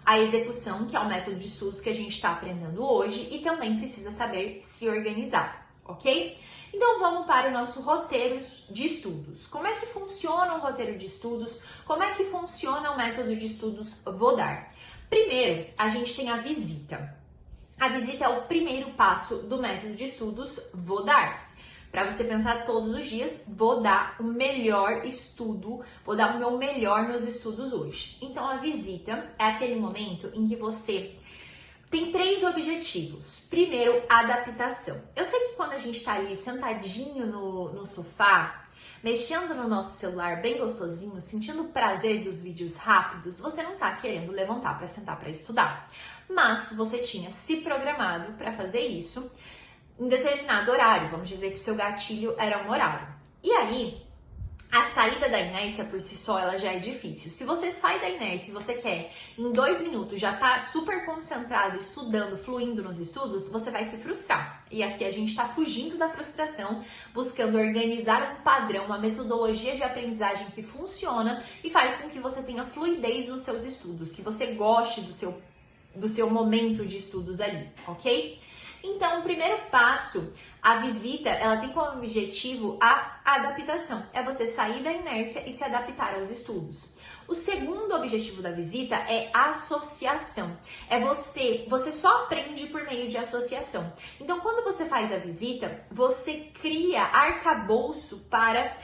a execução, que é o método de estudos que a gente está aprendendo hoje, e também precisa saber se organizar, ok? Então vamos para o nosso roteiro de estudos. Como é que funciona o roteiro de estudos? Como é que funciona o método de estudos Vodar? Primeiro, a gente tem a visita. A visita é o primeiro passo do método de estudos Vodar. Para você pensar todos os dias, vou dar o melhor estudo, vou dar o meu melhor nos estudos hoje. Então, a visita é aquele momento em que você tem 3 objetivos. Primeiro, adaptação. Eu sei que quando a gente tá ali sentadinho no sofá, mexendo no nosso celular bem gostosinho, sentindo o prazer dos vídeos rápidos, você não tá querendo levantar para sentar para estudar. Mas você tinha se programado para fazer isso em determinado horário, vamos dizer que o seu gatilho era um horário. E aí, a saída da inércia por si só, ela já é difícil. Se você sai da inércia e você quer, em 2 minutos, já tá super concentrado, estudando, fluindo nos estudos, você vai se frustrar. E aqui a gente tá fugindo da frustração, buscando organizar um padrão, uma metodologia de aprendizagem que funciona e faz com que você tenha fluidez nos seus estudos, que você goste do seu momento de estudos ali, ok? Então, o primeiro passo, a visita, ela tem como objetivo a adaptação. É você sair da inércia e se adaptar aos estudos. O segundo objetivo da visita é a associação. É você só aprende por meio de associação. Então, quando você faz a visita, você cria arcabouço para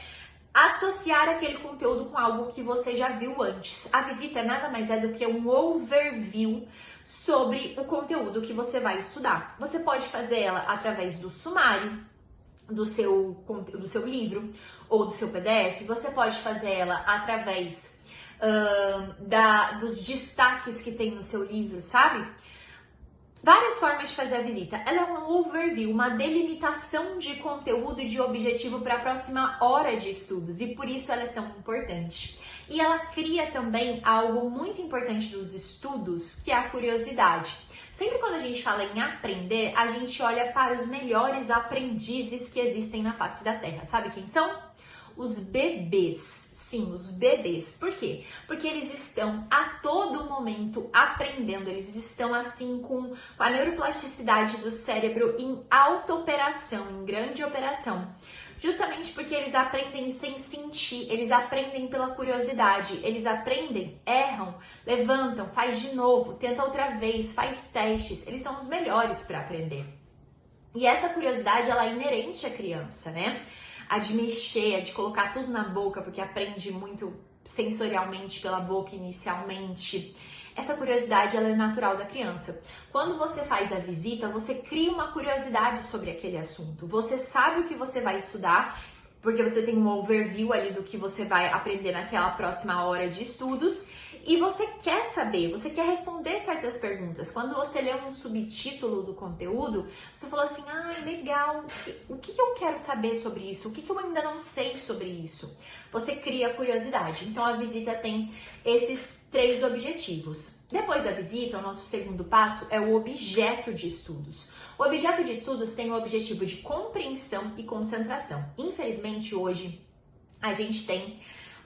associar aquele conteúdo com algo que você já viu antes. A visita nada mais é do que um overview sobre o conteúdo que você vai estudar. Você pode fazer ela através do sumário, do seu livro ou do seu PDF. Você pode fazer ela através dos destaques que tem no seu livro, sabe? Várias formas de fazer a visita. Ela é um overview, uma delimitação de conteúdo e de objetivo para a próxima hora de estudos, e por isso ela é tão importante. E ela cria também algo muito importante dos estudos, que é a curiosidade. Sempre quando a gente fala em aprender, a gente olha para os melhores aprendizes que existem na face da Terra. Sabe quem são? Os bebês. Sim, os bebês. Por quê? Porque eles estão a todo momento aprendendo, eles estão assim com a neuroplasticidade do cérebro em alta operação, em grande operação. Justamente porque eles aprendem sem sentir, eles aprendem pela curiosidade, eles aprendem, erram, levantam, faz de novo, tenta outra vez, faz testes, eles são os melhores para aprender. E essa curiosidade, ela é inerente à criança, né? A de mexer, a de colocar tudo na boca, porque aprende muito sensorialmente pela boca inicialmente. Essa curiosidade, ela é natural da criança. Quando você faz a visita, você cria uma curiosidade sobre aquele assunto. Você sabe o que você vai estudar, porque você tem um overview ali do que você vai aprender naquela próxima hora de estudos. E você quer saber, você quer responder certas perguntas. Quando você lê um subtítulo do conteúdo, você falou assim, legal, o que eu quero saber sobre isso? O que eu ainda não sei sobre isso? Você cria curiosidade. Então, a visita tem esses 3 objetivos. Depois da visita, o nosso segundo passo é o objeto de estudos. O objeto de estudos tem o objetivo de compreensão e concentração. Infelizmente, hoje, a gente tem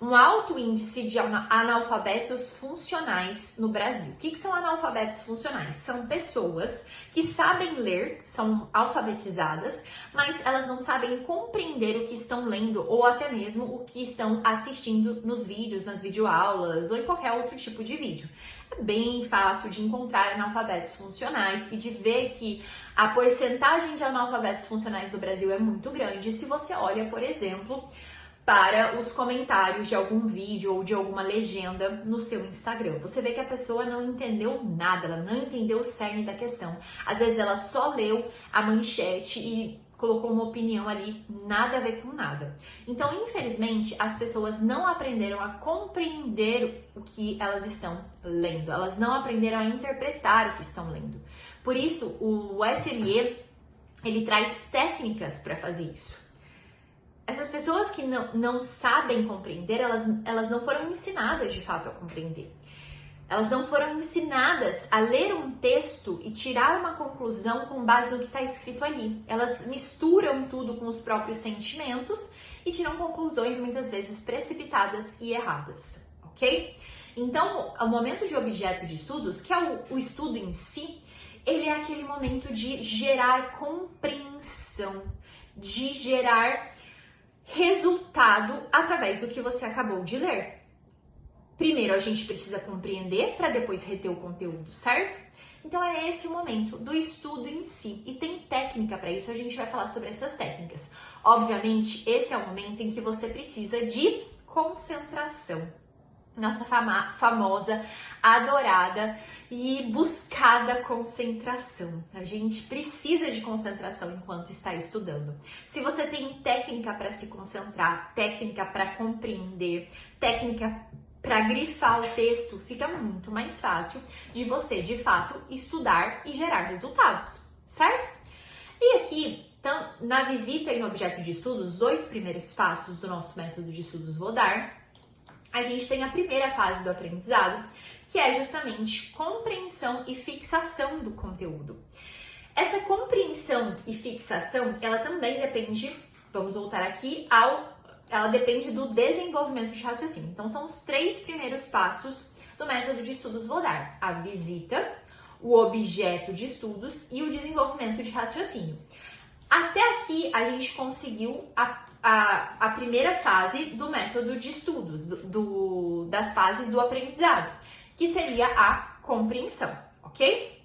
um alto índice de analfabetos funcionais no Brasil. O que são analfabetos funcionais? São pessoas que sabem ler, são alfabetizadas, mas elas não sabem compreender o que estão lendo ou até mesmo o que estão assistindo nos vídeos, nas videoaulas ou em qualquer outro tipo de vídeo. É bem fácil de encontrar analfabetos funcionais e de ver que a porcentagem de analfabetos funcionais do Brasil é muito grande. Se você olha, por exemplo, para os comentários de algum vídeo ou de alguma legenda no seu Instagram. Você vê que a pessoa não entendeu nada, ela não entendeu o cerne da questão. Às vezes ela só leu a manchete e colocou uma opinião ali, nada a ver com nada. Então, infelizmente, as pessoas não aprenderam a compreender o que elas estão lendo. Elas não aprenderam a interpretar o que estão lendo. Por isso, o SME, ele traz técnicas para fazer isso. Essas pessoas que não sabem compreender, elas não foram ensinadas de fato a compreender. Elas não foram ensinadas a ler um texto e tirar uma conclusão com base no que está escrito ali. Elas misturam tudo com os próprios sentimentos e tiram conclusões muitas vezes precipitadas e erradas, ok? Então, o momento de objeto de estudos, que é o estudo em si, ele é aquele momento de gerar compreensão, de gerar resultado através do que você acabou de ler. Primeiro a gente precisa compreender para depois reter o conteúdo, certo? Então é esse o momento do estudo em si. E tem técnica para isso, a gente vai falar sobre essas técnicas. Obviamente, esse é o momento em que você precisa de concentração. Nossa famosa, adorada e buscada concentração. A gente precisa de concentração enquanto está estudando. Se você tem técnica para se concentrar, técnica para compreender, técnica para grifar o texto, fica muito mais fácil de você, de fato, estudar e gerar resultados, certo? E aqui, então, na visita e no objeto de estudo, os dois primeiros passos do nosso método de estudos Vodar, a gente tem a primeira fase do aprendizado, que é justamente compreensão e fixação do conteúdo. Essa compreensão e fixação, ela também depende, vamos voltar aqui, ela depende do desenvolvimento de raciocínio. Então, são os três primeiros passos do método de estudos Vodar: a visita, o objeto de estudos e o desenvolvimento de raciocínio. Até aqui, a gente conseguiu a primeira fase do método de estudos, das fases do aprendizado, que seria a compreensão, ok?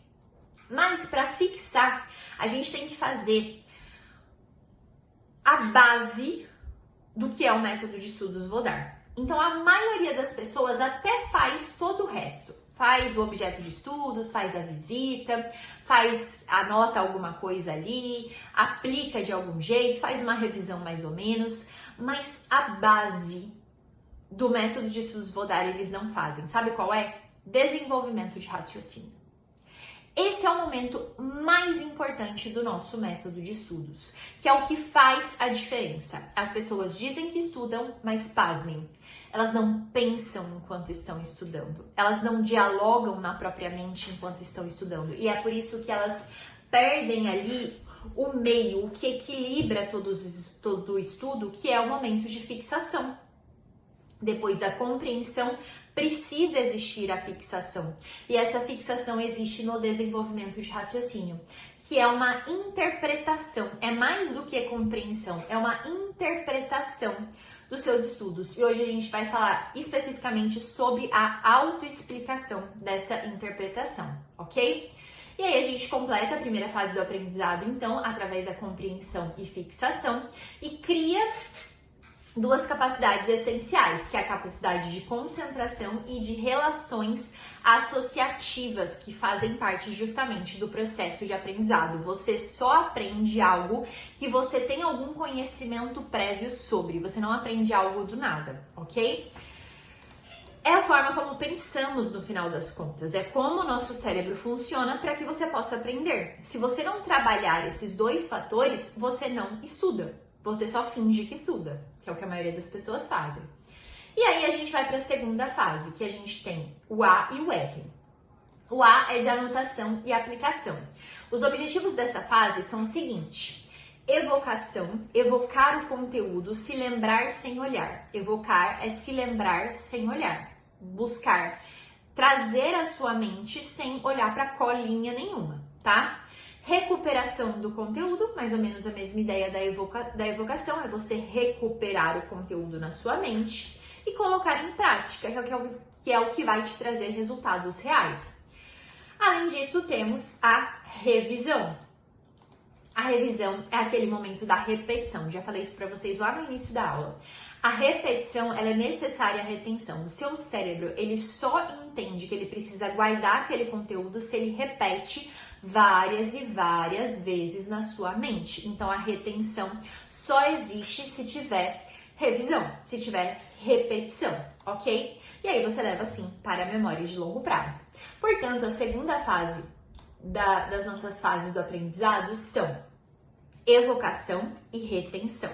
Mas para fixar, a gente tem que fazer a base do que é o método de estudos Vodar. Então, a maioria das pessoas até faz todo o resto. Faz o objeto de estudos, faz a visita, anota alguma coisa ali, aplica de algum jeito, faz uma revisão mais ou menos, mas a base do método de estudos Vodar eles não fazem. Sabe qual é? Desenvolvimento de raciocínio. Esse é o momento mais importante do nosso método de estudos, que é o que faz a diferença. As pessoas dizem que estudam, mas pasmem, elas não pensam enquanto estão estudando, elas não dialogam na própria mente enquanto estão estudando, e é por isso que elas perdem ali o meio, o que equilibra todo o estudo, que é o momento de fixação. Depois da compreensão, precisa existir a fixação. E essa fixação existe no desenvolvimento de raciocínio, que é uma interpretação. É mais do que compreensão, é uma interpretação dos seus estudos. E hoje a gente vai falar especificamente sobre a autoexplicação dessa interpretação, ok? E aí a gente completa a primeira fase do aprendizado, então, através da compreensão e fixação, e cria duas capacidades essenciais, que é a capacidade de concentração e de relações associativas, que fazem parte justamente do processo de aprendizado. Você só aprende algo que você tem algum conhecimento prévio sobre, você não aprende algo do nada, ok? É a forma como pensamos no final das contas, é como o nosso cérebro funciona para que você possa aprender. Se você não trabalhar esses dois fatores, você não estuda, você só finge que estuda, que é o que a maioria das pessoas fazem. E aí a gente vai para a segunda fase, que a gente tem o A e o R. O A é de anotação e aplicação. Os objetivos dessa fase são o seguinte: Evocação, evocar o conteúdo, se lembrar sem olhar. Evocar é se lembrar sem olhar. Buscar trazer a sua mente sem olhar para colinha nenhuma, tá? Recuperação do conteúdo, mais ou menos a mesma ideia da evocação, é você recuperar o conteúdo na sua mente e colocar em prática, que é o que vai te trazer resultados reais. Além disso, temos a revisão. A revisão é aquele momento da repetição. Já falei isso para vocês lá no início da aula. A repetição, ela é necessária à retenção. O seu cérebro, ele só entende que ele precisa guardar aquele conteúdo se ele repete várias e várias vezes na sua mente. Então, a retenção só existe se tiver revisão, se tiver repetição, ok? E aí você leva, assim, para a memória de longo prazo. Portanto, a segunda fase das nossas fases do aprendizado são evocação e retenção.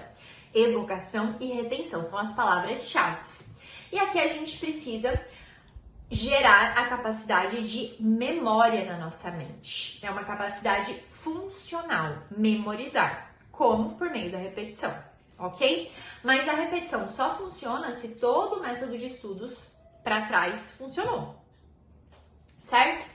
Evocação e retenção são as palavras-chave. E aqui a gente precisa gerar a capacidade de memória na nossa mente. É uma capacidade funcional, memorizar, como por meio da repetição, ok? Mas a repetição só funciona se todo o método de estudos para trás funcionou, certo?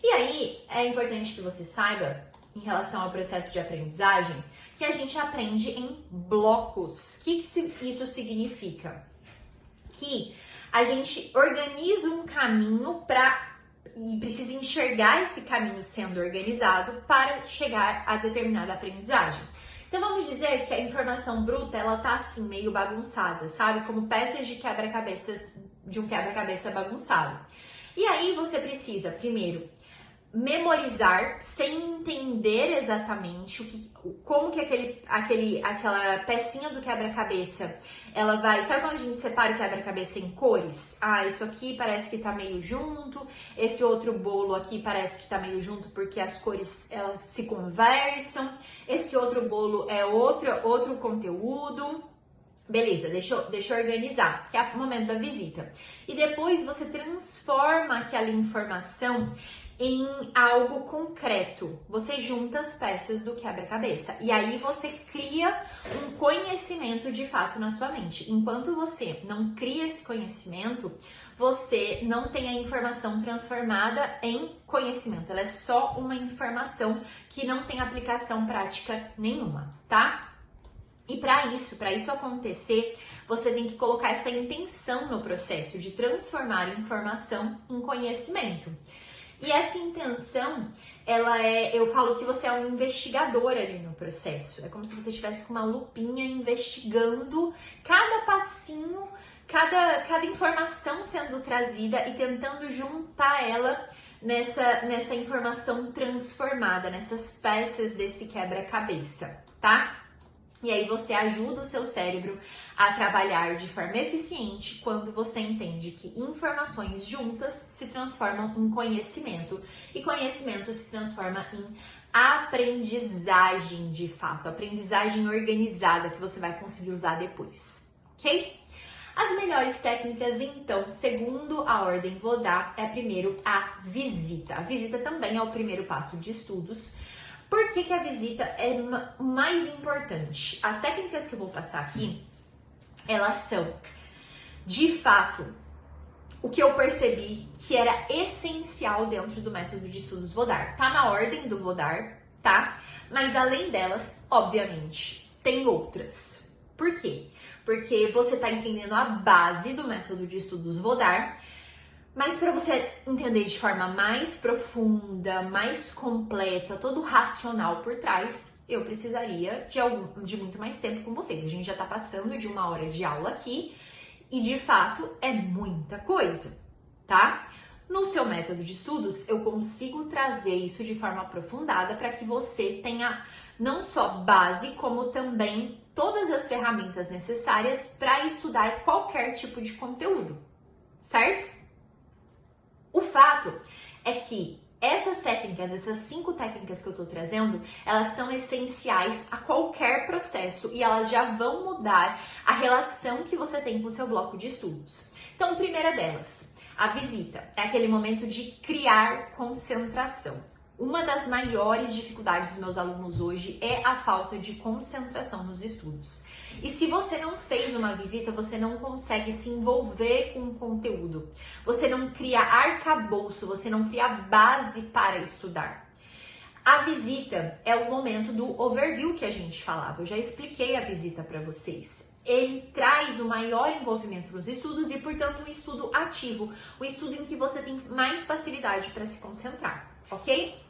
E aí, é importante que você saiba, em relação ao processo de aprendizagem, que a gente aprende em blocos. O que isso significa? Que a gente organiza um caminho e precisa enxergar esse caminho sendo organizado para chegar a determinada aprendizagem. Então, vamos dizer que a informação bruta, ela tá assim, meio bagunçada, sabe? Como peças de quebra-cabeças, de um quebra-cabeça bagunçado. E aí, você precisa, primeiro, memorizar sem entender exatamente como que aquela pecinha do quebra-cabeça, ela vai... Sabe quando a gente separa o quebra-cabeça em cores? Ah, isso aqui parece que tá meio junto, esse outro bolo aqui parece que tá meio junto porque as cores, elas se conversam, esse outro bolo é outro conteúdo. Beleza, deixa eu organizar, que é o momento da visita. E depois você transforma aquela informação em algo concreto. Você junta as peças do quebra-cabeça e aí você cria um conhecimento de fato na sua mente. Enquanto você não cria esse conhecimento, você não tem a informação transformada em conhecimento. Ela é só uma informação que não tem aplicação prática nenhuma, tá? E para isso acontecer, você tem que colocar essa intenção no processo de transformar informação em conhecimento. E essa intenção, eu falo que você é um investigador ali no processo. É como se você estivesse com uma lupinha investigando cada passinho, cada informação sendo trazida e tentando juntar ela nessa informação transformada, nessas peças desse quebra-cabeça, tá? E aí você ajuda o seu cérebro a trabalhar de forma eficiente quando você entende que informações juntas se transformam em conhecimento e conhecimento se transforma em aprendizagem de fato, aprendizagem organizada que você vai conseguir usar depois, ok? As melhores técnicas, então, segundo a ordem vou dar, é primeiro a visita. A visita também é o primeiro passo de estudos. Por que a visita é mais importante? As técnicas que eu vou passar aqui, elas são, de fato, o que eu percebi que era essencial dentro do método de estudos Vodar. Tá na ordem do Vodar, tá? Mas além delas, obviamente, tem outras. Por quê? Porque você tá entendendo a base do método de estudos Vodar. Mas para você entender de forma mais profunda, mais completa, todo racional por trás, eu precisaria de muito mais tempo com vocês. A gente já tá passando de 1 hora de aula aqui e, de fato, é muita coisa, tá? No seu método de estudos, eu consigo trazer isso de forma aprofundada para que você tenha não só base, como também todas as ferramentas necessárias para estudar qualquer tipo de conteúdo, certo? O fato é que essas técnicas, essas 5 técnicas que eu tô trazendo, elas são essenciais a qualquer processo e elas já vão mudar a relação que você tem com o seu bloco de estudos. Então, primeira delas, a visita é aquele momento de criar concentração. Uma das maiores dificuldades dos meus alunos hoje é a falta de concentração nos estudos. E se você não fez uma visita, você não consegue se envolver com o conteúdo. Você não cria arcabouço, você não cria base para estudar. A visita é o momento do overview que a gente falava. Eu já expliquei a visita para vocês. Ele traz o maior envolvimento nos estudos e, portanto, um estudo ativo. Um estudo em que você tem mais facilidade para se concentrar, ok?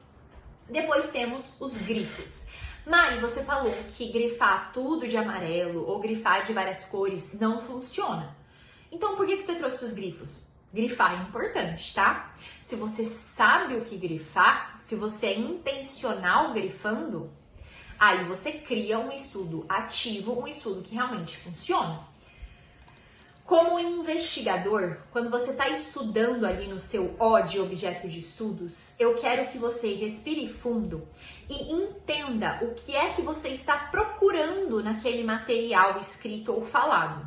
Depois temos os grifos. Mari, você falou que grifar tudo de amarelo ou grifar de várias cores não funciona. Então, por que você trouxe os grifos? Grifar é importante, tá? Se você sabe o que grifar, se você é intencional grifando, aí você cria um estudo ativo, um estudo que realmente funciona. Como investigador, quando você está estudando ali no seu de objeto de estudos, eu quero que você respire fundo e entenda o que é que você está procurando naquele material escrito ou falado.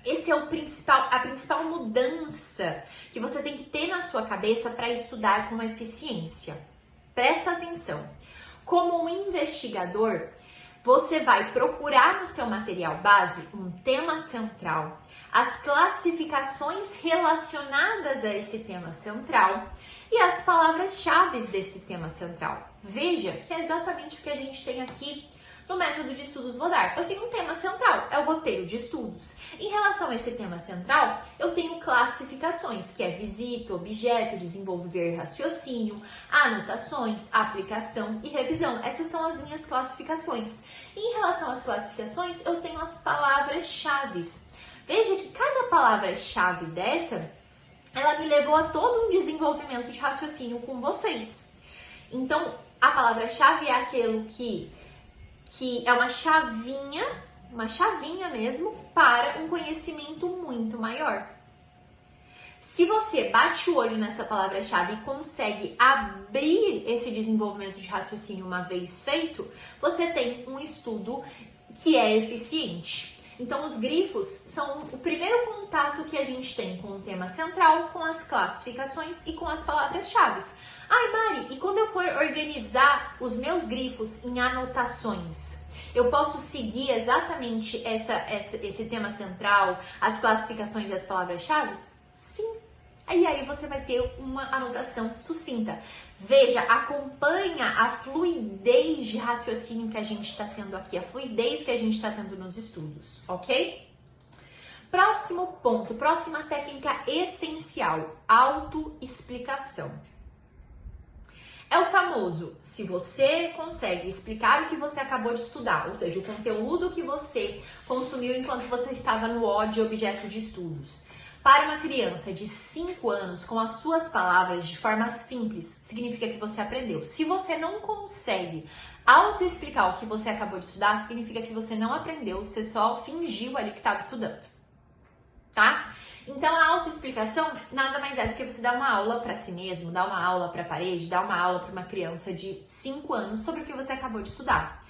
Esse é a principal mudança que você tem que ter na sua cabeça para estudar com eficiência. Presta atenção. Como um investigador, você vai procurar no seu material base um tema central, as classificações relacionadas a esse tema central e as palavras-chave desse tema central. Veja que é exatamente o que a gente tem aqui no método de estudos Vodar. Eu tenho um tema central, é o roteiro de estudos. Em relação a esse tema central, eu tenho classificações, que é visita, objeto, desenvolver raciocínio, anotações, aplicação e revisão. Essas são as minhas classificações. E em relação às classificações, eu tenho as palavras-chave. Veja que cada palavra-chave dessa, ela me levou a todo um desenvolvimento de raciocínio com vocês. Então, a palavra-chave é aquilo que é uma chavinha mesmo para um conhecimento muito maior. Se você bate o olho nessa palavra-chave e consegue abrir esse desenvolvimento de raciocínio uma vez feito, você tem um estudo que é eficiente. Então, os grifos são o primeiro contato que a gente tem com o tema central, com as classificações e com as palavras-chave. Ai, Mari, e quando eu for organizar os meus grifos em anotações, eu posso seguir exatamente esse tema central, as classificações e as palavras-chave? Sim. E aí você vai ter uma anotação sucinta. Veja, acompanha a fluidez de raciocínio que a gente está tendo aqui, a fluidez que a gente está tendo nos estudos, ok? Próximo ponto, próxima técnica essencial, autoexplicação. É o famoso, se você consegue explicar o que você acabou de estudar, ou seja, o conteúdo que você consumiu enquanto você estava no de objeto de estudos, para uma criança de 5 anos, com as suas palavras, de forma simples, significa que você aprendeu. Se você não consegue autoexplicar o que você acabou de estudar, significa que você não aprendeu, você só fingiu ali que estava estudando, tá? Então, a autoexplicação nada mais é do que você dar uma aula para si mesmo, dar uma aula para a parede, dar uma aula para uma criança de 5 anos sobre o que você acabou de estudar.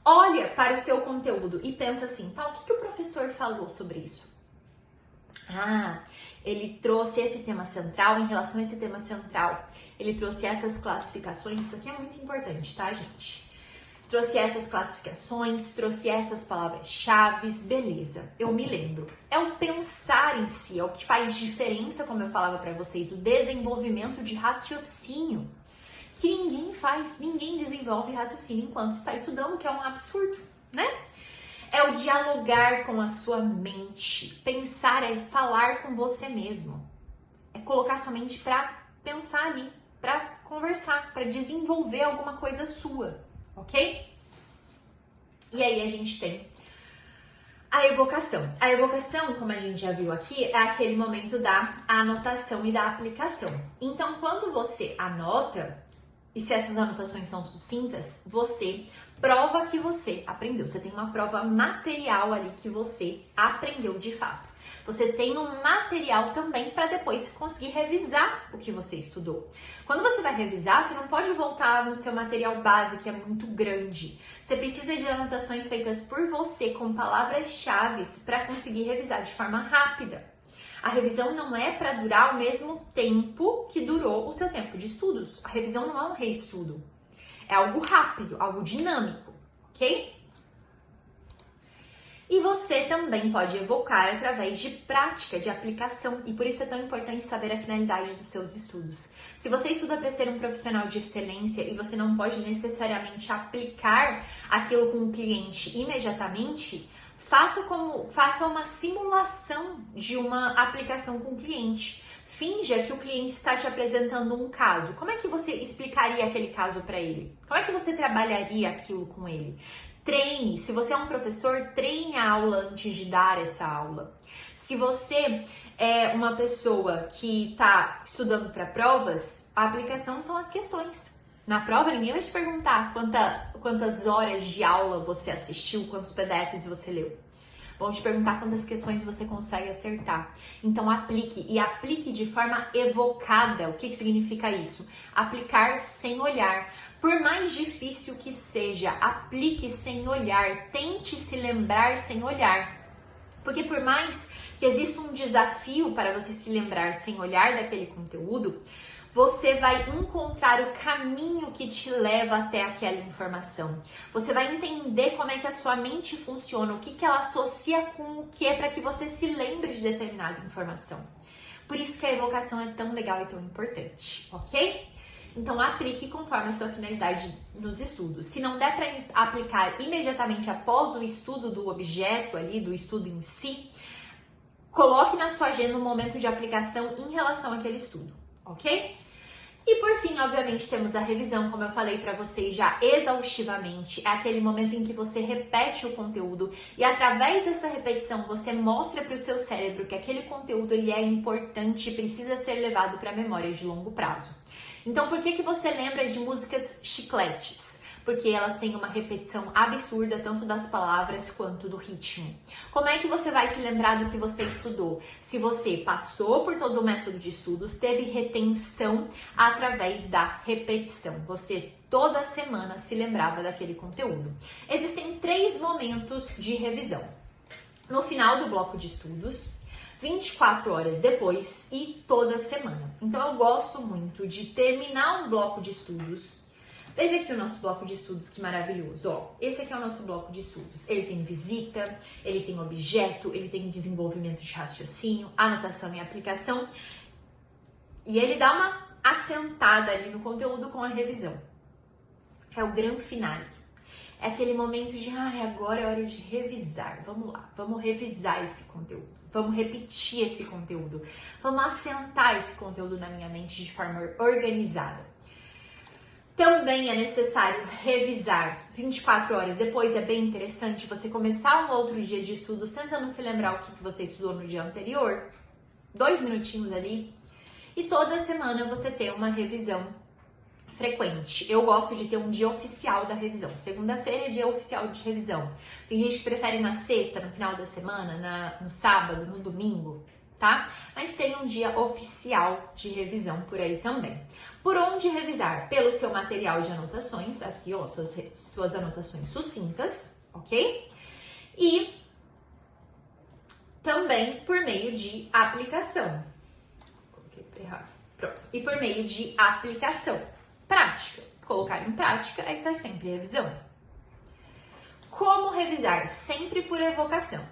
Olha para o seu conteúdo e pensa assim, tá, o que o professor falou sobre isso? Ah, ele trouxe esse tema central, em relação a esse tema central, ele trouxe essas classificações, isso aqui é muito importante, tá, gente? Trouxe essas classificações, trouxe essas palavras-chave, beleza, eu me lembro. É o pensar em si, é o que faz diferença, como eu falava para vocês, o desenvolvimento de raciocínio, que ninguém faz, ninguém desenvolve raciocínio enquanto está estudando, que é um absurdo, né? É o dialogar com a sua mente, pensar é falar com você mesmo, é colocar sua mente para pensar ali, para conversar, para desenvolver alguma coisa sua. Ok? E aí a gente tem a evocação. A evocação, como a gente já viu aqui, é aquele momento da anotação e da aplicação. Então, quando você anota, e se essas anotações são sucintas, você prova que você aprendeu. Você tem uma prova material ali que você aprendeu de fato. Você tem um material também para depois conseguir revisar o que você estudou. Quando você vai revisar, você não pode voltar no seu material base, que é muito grande. Você precisa de anotações feitas por você com palavras-chave para conseguir revisar de forma rápida. A revisão não é para durar o mesmo tempo que durou o seu tempo de estudos. A revisão não é um reestudo. É algo rápido, algo dinâmico, ok? E você também pode evocar através de prática, de aplicação, e por isso é tão importante saber a finalidade dos seus estudos. Se você estuda para ser um profissional de excelência e você não pode necessariamente aplicar aquilo com o cliente imediatamente, faça uma simulação de uma aplicação com o cliente. Finja que o cliente está te apresentando um caso. Como é que você explicaria aquele caso para ele? Como é que você trabalharia aquilo com ele? Treine. Se você é um professor, treine a aula antes de dar essa aula. Se você é uma pessoa que está estudando para provas, a aplicação são as questões. Na prova, ninguém vai te perguntar quantas horas de aula você assistiu, quantos PDFs você leu. Vão te perguntar quantas questões você consegue acertar. Então, aplique. E aplique de forma evocada. O que significa isso? Aplicar sem olhar. Por mais difícil que seja, aplique sem olhar. Tente se lembrar sem olhar. Porque por mais que exista um desafio para você se lembrar sem olhar daquele conteúdo, você vai encontrar o caminho que te leva até aquela informação. Você vai entender como é que a sua mente funciona, o que ela associa com o que é para que você se lembre de determinada informação. Por isso que a evocação é tão legal e tão importante, ok? Então, aplique conforme a sua finalidade nos estudos. Se não der para aplicar imediatamente após o estudo do objeto ali, do estudo em si, coloque na sua agenda um momento de aplicação em relação àquele estudo, ok? E por fim, obviamente, temos a revisão, como eu falei para vocês já exaustivamente. É aquele momento em que você repete o conteúdo e através dessa repetição você mostra para o seu cérebro que aquele conteúdo ele é importante e precisa ser levado para a memória de longo prazo. Então, por que você lembra de músicas chicletes? Porque elas têm uma repetição absurda, tanto das palavras quanto do ritmo. Como é que você vai se lembrar do que você estudou? Se você passou por todo o método de estudos, teve retenção através da repetição. Você toda semana se lembrava daquele conteúdo. Existem 3 momentos de revisão. No final do bloco de estudos, 24 horas depois e toda semana. Então eu gosto muito de terminar um bloco de estudos. Veja aqui o nosso bloco de estudos, que maravilhoso. Ó, esse aqui é o nosso bloco de estudos. Ele tem visita, ele tem objeto, ele tem desenvolvimento de raciocínio, anotação e aplicação. E ele dá uma assentada ali no conteúdo com a revisão. É o grande finale. É aquele momento de, agora é hora de revisar. Vamos lá, vamos revisar esse conteúdo. Vamos repetir esse conteúdo. Vamos assentar esse conteúdo na minha mente de forma organizada. Também é necessário revisar 24 horas depois. É bem interessante você começar um outro dia de estudos tentando se lembrar o que você estudou no dia anterior. 2 minutinhos ali. E toda semana você ter uma revisão frequente. Eu gosto de ter um dia oficial da revisão. Segunda-feira é dia oficial de revisão. Tem gente que prefere na sexta, no final da semana, no sábado, no domingo, tá? Mas tem um dia oficial de revisão por aí também. Por onde revisar? Pelo seu material de anotações, aqui ó, suas anotações sucintas, ok? E também por meio de aplicação. Coloquei errado. Pronto. E por meio de aplicação. Prática. Colocar em prática é estar sempre em revisão. Como revisar? Sempre por evocação.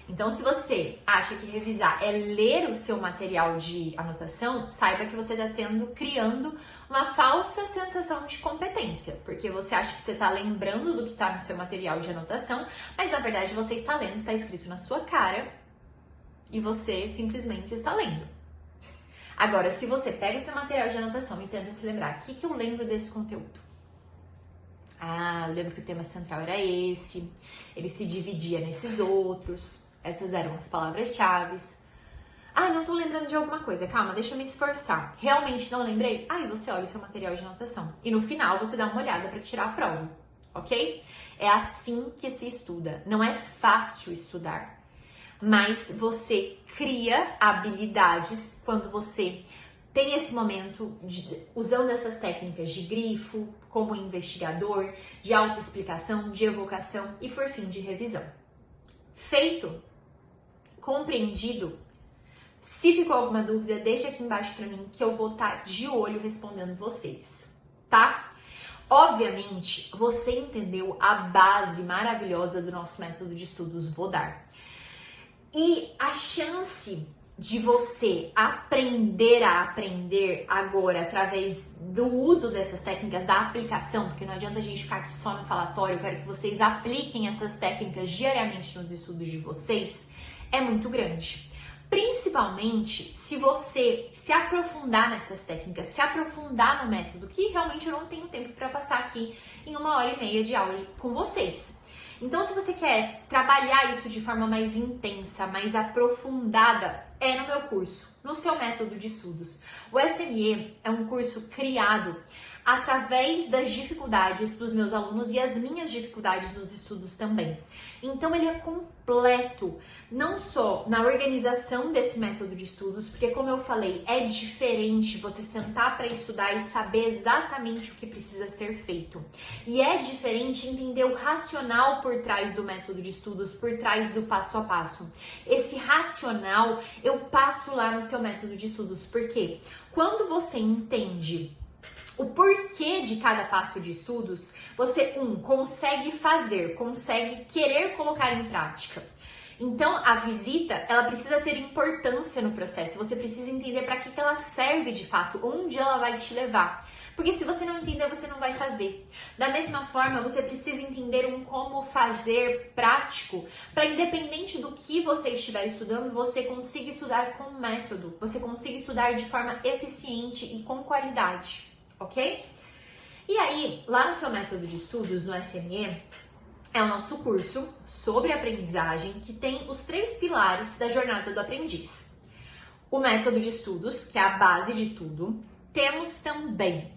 Então, se você acha que revisar é ler o seu material de anotação, saiba que você está criando uma falsa sensação de competência, porque você acha que você está lembrando do que está no seu material de anotação, mas na verdade você está lendo, está escrito na sua cara e você simplesmente está lendo. Agora, se você pega o seu material de anotação e tenta se lembrar, o que eu lembro desse conteúdo? Eu lembro que o tema central era esse, ele se dividia nesses outros. Essas eram as palavras-chave. Não tô lembrando de alguma coisa. Calma, deixa eu me esforçar. Realmente não lembrei? Aí você olha o seu material de anotação. E no final você dá uma olhada para tirar a prova, ok? É assim que se estuda. Não é fácil estudar. Mas você cria habilidades quando você tem esse momento usando essas técnicas de grifo, como investigador, de autoexplicação, de evocação e, por fim, de revisão. Feito, compreendido, Se ficou alguma dúvida, deixa aqui embaixo pra mim que eu vou estar de olho respondendo vocês, tá? Obviamente, você entendeu a base maravilhosa do nosso método de estudos Vodar. E a chance de você aprender a aprender agora através do uso dessas técnicas, da aplicação, porque não adianta a gente ficar aqui só no falatório, eu quero que vocês apliquem essas técnicas diariamente nos estudos de vocês, é muito grande. Principalmente se você se aprofundar nessas técnicas, se aprofundar no método, que realmente eu não tenho tempo para passar aqui em 1h30 de aula com vocês. Então, se você quer trabalhar isso de forma mais intensa, mais aprofundada, é no meu curso, no seu método de estudos. O SME é um curso criado através das dificuldades dos meus alunos e as minhas dificuldades nos estudos também. Então, ele é completo, não só na organização desse método de estudos, porque como eu falei, é diferente você sentar para estudar e saber exatamente o que precisa ser feito. E é diferente entender o racional por trás do método de estudos, por trás do passo a passo. Esse racional eu passo lá no seu método de estudos, porque quando você entende o porquê de cada passo de estudos, você, consegue fazer, consegue querer colocar em prática. Então, a visita, ela precisa ter importância no processo, você precisa entender para que ela serve de fato, onde ela vai te levar. Porque se você não entender, você não vai fazer. Da mesma forma, você precisa entender como fazer prático, para independente do que você estiver estudando, você consiga estudar com método, você consiga estudar de forma eficiente e com qualidade. Ok? E aí, lá no seu método de estudos, no SME, é o nosso curso sobre aprendizagem que tem os 3 pilares da jornada do aprendiz. O método de estudos, que é a base de tudo. Temos também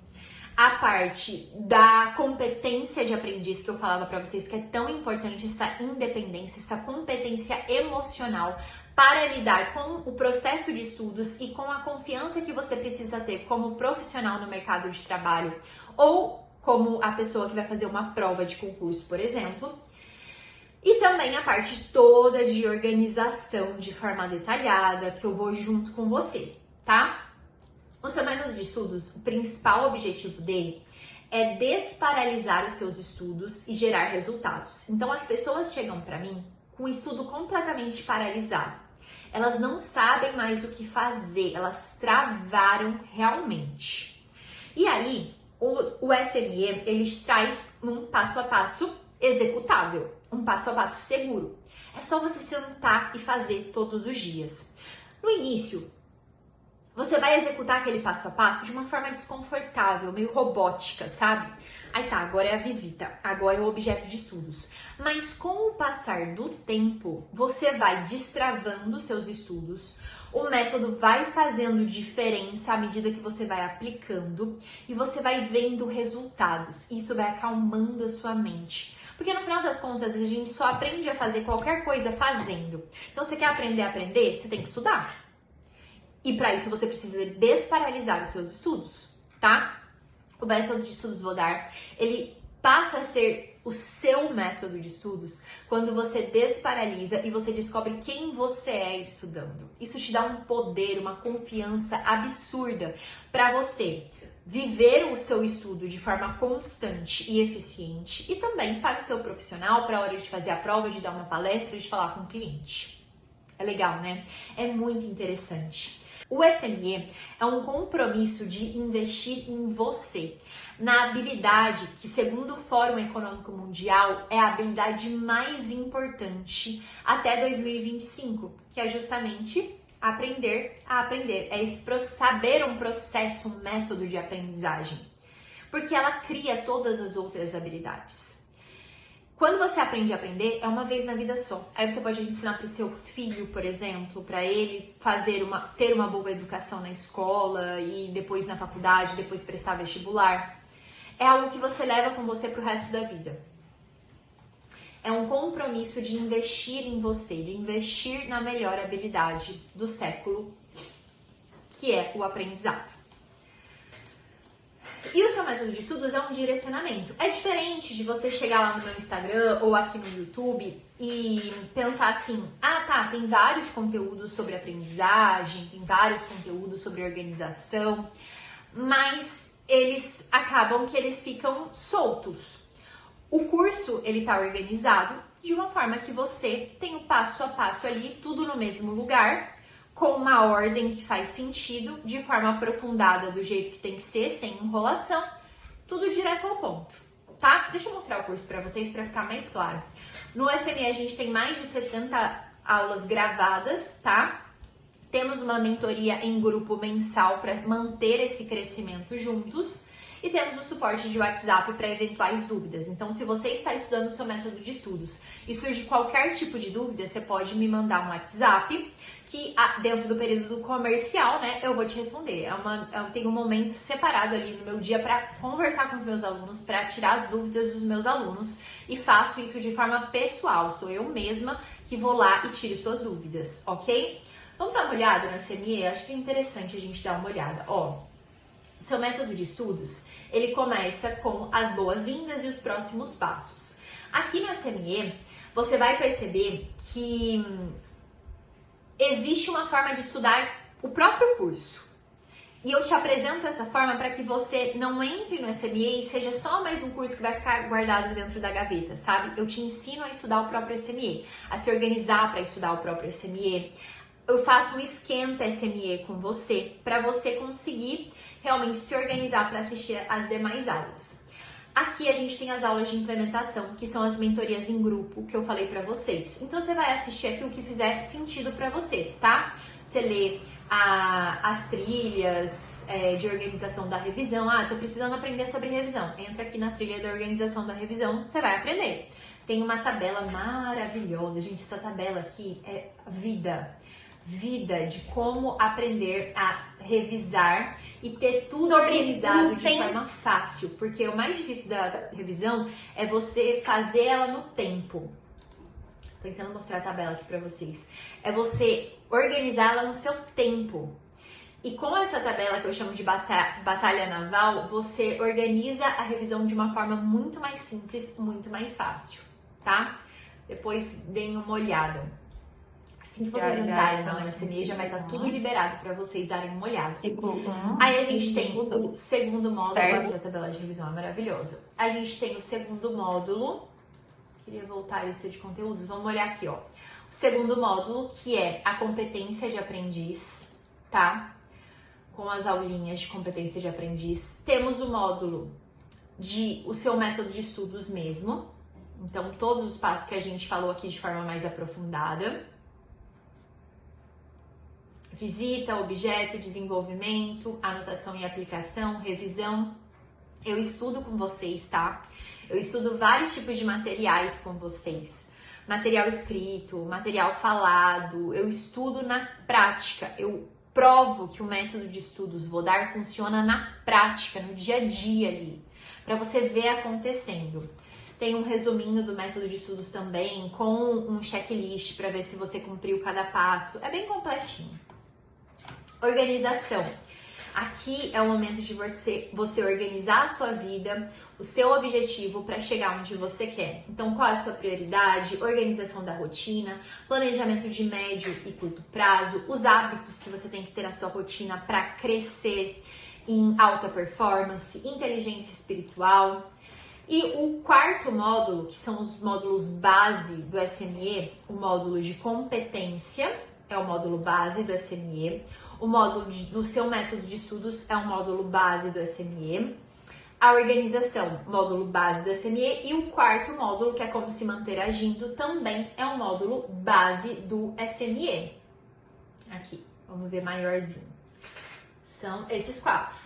a parte da competência de aprendiz que eu falava para vocês, que é tão importante, essa independência, essa competência emocional para lidar com o processo de estudos e com a confiança que você precisa ter como profissional no mercado de trabalho ou como a pessoa que vai fazer uma prova de concurso, por exemplo. E também a parte toda de organização de forma detalhada, que eu vou junto com você, tá? O seu método de estudos, o principal objetivo dele é desparalisar os seus estudos e gerar resultados. Então, as pessoas chegam para mim com o estudo completamente paralisado. Elas não sabem mais o que fazer, elas travaram realmente. E aí, o SME, ele traz um passo a passo executável, um passo a passo seguro. É só você sentar e fazer todos os dias. No início, você vai executar aquele passo a passo de uma forma desconfortável, meio robótica, sabe? Aí tá, agora é a visita, agora é o objeto de estudos. Mas com o passar do tempo, você vai destravando seus estudos, o método vai fazendo diferença à medida que você vai aplicando e você vai vendo resultados. Isso vai acalmando a sua mente. Porque no final das contas, a gente só aprende a fazer qualquer coisa fazendo. Então, você quer aprender a aprender? Você tem que estudar. E para isso você precisa desparalisar os seus estudos, tá? O método de estudos Vodar, ele passa a ser o seu método de estudos quando você desparalisa e você descobre quem você é estudando. Isso te dá um poder, uma confiança absurda para você viver o seu estudo de forma constante e eficiente e também para o seu profissional, para a hora de fazer a prova, de dar uma palestra, de falar com o cliente. É legal, né? É muito interessante. O SME é um compromisso de investir em você, na habilidade que, segundo o Fórum Econômico Mundial, é a habilidade mais importante até 2025, que é justamente aprender a aprender. É saber um processo, um método de aprendizagem, porque ela cria todas as outras habilidades. Quando você aprende a aprender, é uma vez na vida só. Aí você pode ensinar para o seu filho, por exemplo, para ele ter uma boa educação na escola e depois na faculdade, depois prestar vestibular. É algo que você leva com você para o resto da vida. É um compromisso de investir em você, de investir na melhor habilidade do século, que é o aprendizado. E o seu método de estudos é um direcionamento. É diferente de você chegar lá no meu Instagram ou aqui no YouTube e pensar assim, ah tá, tem vários conteúdos sobre aprendizagem, tem vários conteúdos sobre organização, mas eles acabam que eles ficam soltos. O curso, ele tá organizado de uma forma que você tem o passo a passo ali, tudo no mesmo lugar, com uma ordem que faz sentido, de forma aprofundada, do jeito que tem que ser, sem enrolação, tudo direto ao ponto, tá? Deixa eu mostrar o curso para vocês para ficar mais claro. No SME a gente tem mais de 70 aulas gravadas, tá? Temos uma mentoria em grupo mensal para manter esse crescimento juntos. E temos o suporte de WhatsApp para eventuais dúvidas. Então, se você está estudando o seu método de estudos e surge qualquer tipo de dúvida, você pode me mandar um WhatsApp, que dentro do período comercial, né, eu vou te responder. Eu tenho um momento separado ali no meu dia para conversar com os meus alunos, para tirar as dúvidas dos meus alunos, e faço isso de forma pessoal. Sou eu mesma que vou lá e tiro suas dúvidas, ok? Vamos dar uma olhada no SME? Acho que é interessante a gente dar uma olhada. Ó, o seu método de estudos, ele começa com as boas-vindas e os próximos passos. Aqui no SME, você vai perceber que existe uma forma de estudar o próprio curso. E eu te apresento essa forma para que você não entre no SME e seja só mais um curso que vai ficar guardado dentro da gaveta, sabe? Eu te ensino a estudar o próprio SME, a se organizar para estudar o próprio SME. Eu faço um esquenta SME com você, para você conseguir realmente se organizar para assistir as demais aulas. Aqui a gente tem as aulas de implementação, que são as mentorias em grupo que eu falei para vocês. Então você vai assistir aqui o que fizer sentido para você, tá? Você lê as trilhas de organização da revisão. Ah, tô precisando aprender sobre revisão. Entra aqui na trilha da organização da revisão, você vai aprender. Tem uma tabela maravilhosa, gente. Essa tabela aqui é vida de como aprender a revisar e ter tudo organizado de forma fácil, porque o mais difícil da revisão é você fazer ela no tempo. Tô tentando mostrar a tabela aqui pra vocês. É você organizá-la no seu tempo. E com essa tabela que eu chamo de batalha naval, você organiza a revisão de uma forma muito mais simples, muito mais fácil, tá? Depois deem uma olhada. Assim que vocês entrarem na SME, já vai estar tudo liberado para vocês darem uma olhada. Aí a gente tem o segundo módulo, aqui a tabela de revisão é maravilhosa. A gente tem o segundo módulo, queria voltar a lista de conteúdos, vamos olhar aqui, ó. O segundo módulo, que é a competência de aprendiz, tá? Com as aulinhas de competência de aprendiz. Temos o módulo de o seu método de estudos mesmo. Então, todos os passos que a gente falou aqui de forma mais aprofundada. Visita, objeto, desenvolvimento, anotação e aplicação, revisão. Eu estudo com vocês, tá? Eu estudo vários tipos de materiais com vocês. Material escrito, material falado. Eu estudo na prática. Eu provo que o método de estudos Vodar funciona na prática, no dia a dia ali, para você ver acontecendo. Tem um resuminho do método de estudos também, com um checklist para ver se você cumpriu cada passo. É bem completinho. Organização. Aqui é o momento de você organizar a sua vida, o seu objetivo para chegar onde você quer. Então, qual é a sua prioridade? Organização da rotina, planejamento de médio e curto prazo, os hábitos que você tem que ter na sua rotina para crescer em alta performance, inteligência espiritual. E o quarto módulo, que são os módulos base do SME, o módulo de competência, é o módulo base do SME. O módulo do seu método de estudos é um módulo base do SME. A organização, módulo base do SME. E o quarto módulo, que é como se manter agindo, também é um módulo base do SME. Aqui, vamos ver maiorzinho. São esses quatro.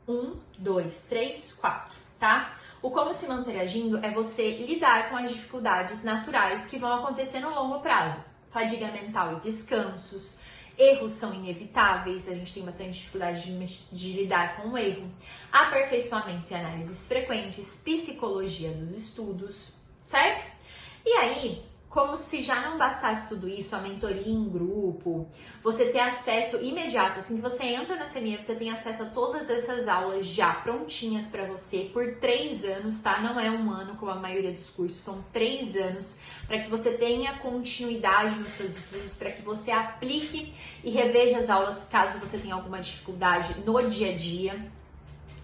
1, 2, 3, 4, tá? O como se manter agindo é você lidar com as dificuldades naturais que vão acontecer no longo prazo. Fadiga mental e descansos, erros são inevitáveis, a gente tem bastante dificuldade de lidar com o erro, aperfeiçoamento e análises frequentes, psicologia dos estudos, certo? E aí, Como se já não bastasse tudo isso, a mentoria em grupo, você ter acesso imediato, assim que você entra na CME, você tem acesso a todas essas aulas já prontinhas para você por 3 anos, tá? Não é 1 ano como a maioria dos cursos, são 3 anos, para que você tenha continuidade nos seus estudos, para que você aplique e reveja as aulas caso você tenha alguma dificuldade no dia a dia.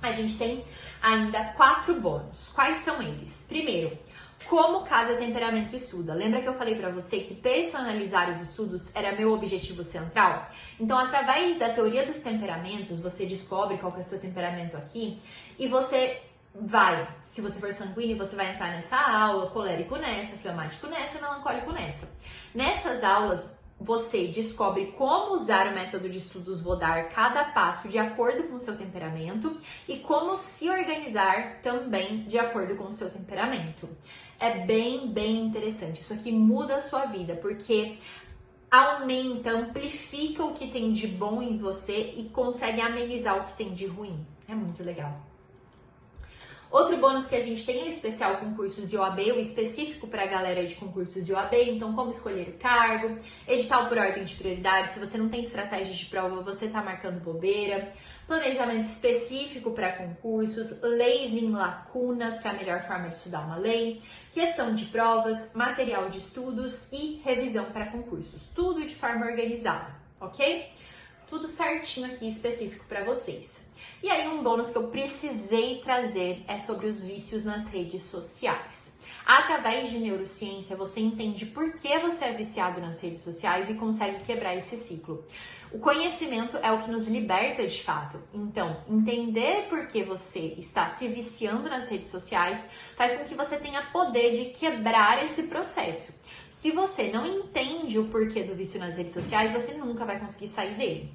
A gente tem ainda 4 bônus. Quais são eles? Primeiro, como cada temperamento estuda. Lembra que eu falei pra você que personalizar os estudos era meu objetivo central? Então, através da teoria dos temperamentos, você descobre qual que é o seu temperamento aqui e você vai, se você for sanguíneo, você vai entrar nessa aula, colérico nessa, flemático nessa, melancólico nessa. Nessas aulas, você descobre como usar o método de estudos Vodar cada passo de acordo com o seu temperamento e como se organizar também de acordo com o seu temperamento. É bem interessante. Isso aqui muda a sua vida, porque aumenta, amplifica o que tem de bom em você e consegue amenizar o que tem de ruim. É muito legal. Outro bônus que a gente tem é especial concursos de OAB, o específico para a galera de concursos de OAB, então como escolher o cargo, edital por ordem de prioridade, se você não tem estratégia de prova, você está marcando bobeira, planejamento específico para concursos, leis em lacunas, que é a melhor forma de estudar uma lei, questão de provas, material de estudos e revisão para concursos, tudo de forma organizada, ok? Tudo certinho aqui, específico para vocês. E aí um bônus que eu precisei trazer é sobre os vícios nas redes sociais. Através de neurociência, você entende por que você é viciado nas redes sociais e consegue quebrar esse ciclo. O conhecimento é o que nos liberta de fato. Então, entender por que você está se viciando nas redes sociais faz com que você tenha poder de quebrar esse processo. Se você não entende o porquê do vício nas redes sociais, você nunca vai conseguir sair dele.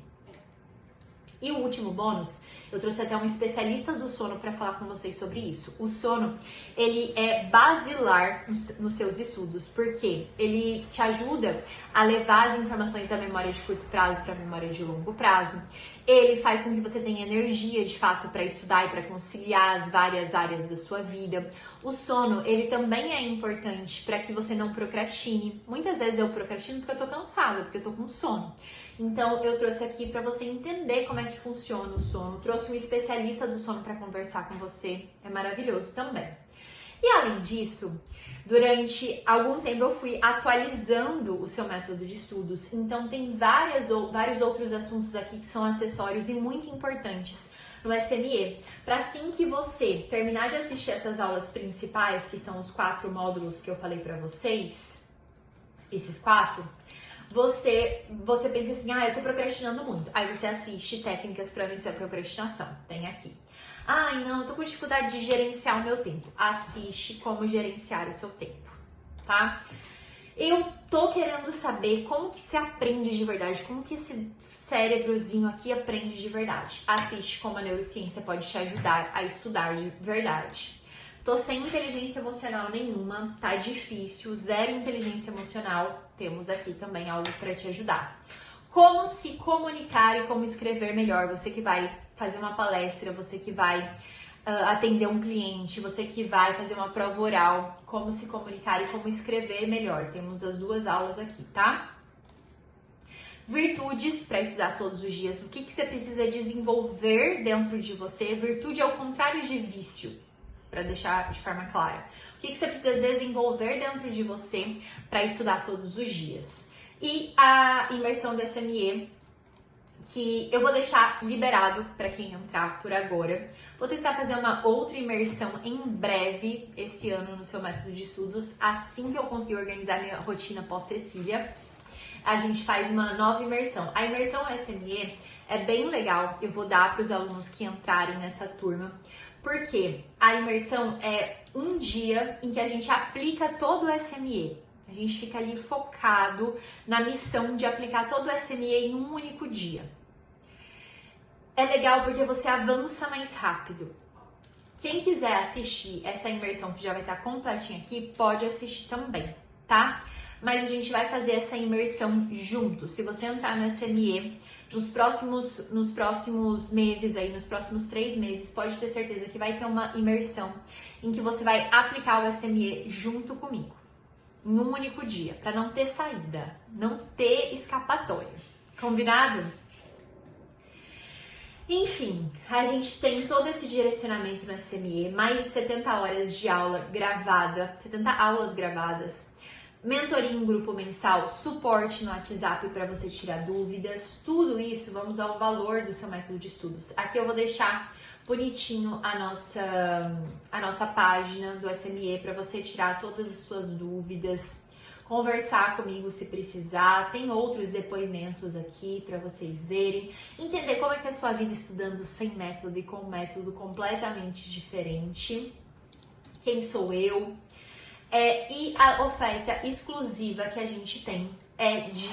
E o último bônus, eu trouxe até um especialista do sono para falar com vocês sobre isso. O sono, ele é basilar nos seus estudos, porque ele te ajuda a levar as informações da memória de curto prazo para a memória de longo prazo. Ele faz com que você tenha energia, de fato, para estudar e para conciliar as várias áreas da sua vida. O sono, ele também é importante para que você não procrastine. Muitas vezes eu procrastino porque eu tô cansada, porque eu tô com sono. Então, eu trouxe aqui para você entender como é que funciona o sono. Trouxe um especialista do sono para conversar com você. É maravilhoso também. E além disso, durante algum tempo eu fui atualizando o seu método de estudos. Então, tem vários outros assuntos aqui que são acessórios e muito importantes no SME. Para assim que você terminar de assistir essas aulas principais, que são os 4 módulos que eu falei para vocês, esses 4, você pensa assim, eu tô procrastinando muito. Aí você assiste técnicas para vencer a procrastinação. Tem aqui. Não, eu tô com dificuldade de gerenciar o meu tempo. Assiste como gerenciar o seu tempo, tá? Eu tô querendo saber como que se aprende de verdade, como que esse cérebrozinho aqui aprende de verdade. Assiste como a neurociência pode te ajudar a estudar de verdade. Tô sem inteligência emocional nenhuma, tá difícil, 0 inteligência emocional. Temos aqui também algo para te ajudar. Como se comunicar e como escrever melhor. Você que vai fazer uma palestra, você que vai atender um cliente, você que vai fazer uma prova oral, como se comunicar e como escrever melhor. Temos as 2 aulas aqui, tá? Virtudes para estudar todos os dias. O que você precisa desenvolver dentro de você? Virtude é o contrário de vício, para deixar de forma clara. O que você precisa desenvolver dentro de você para estudar todos os dias? E a imersão do SME, que eu vou deixar liberado para quem entrar por agora. Vou tentar fazer uma outra imersão em breve esse ano no seu método de estudos, assim que eu conseguir organizar minha rotina pós-Cecília. A gente faz uma nova imersão. A imersão SME é bem legal, eu vou dar para os alunos que entrarem nessa turma, porque a imersão é um dia em que a gente aplica todo o SME. A gente fica ali focado na missão de aplicar todo o SME em um único dia. É legal porque você avança mais rápido. Quem quiser assistir essa imersão que já vai estar completinha aqui, pode assistir também, tá? Mas a gente vai fazer essa imersão junto. Se você entrar no SME nos próximos meses aí, nos próximos 3 meses, pode ter certeza que vai ter uma imersão em que você vai aplicar o SME junto comigo. em um único dia, para não ter saída, não ter escapatória. Combinado? Enfim, a gente tem todo esse direcionamento no SME, mais de 70 horas de aula gravada, 70 aulas gravadas, mentoria em grupo mensal, suporte no WhatsApp para você tirar dúvidas, tudo isso, vamos ao valor do seu método de estudos. Aqui eu vou deixar bonitinho a nossa página do SME para você tirar todas as suas dúvidas, conversar comigo se precisar. Tem outros depoimentos aqui para vocês verem, entender como é que é a sua vida estudando sem método e com um método completamente diferente. Quem sou eu? E a oferta exclusiva que a gente tem é de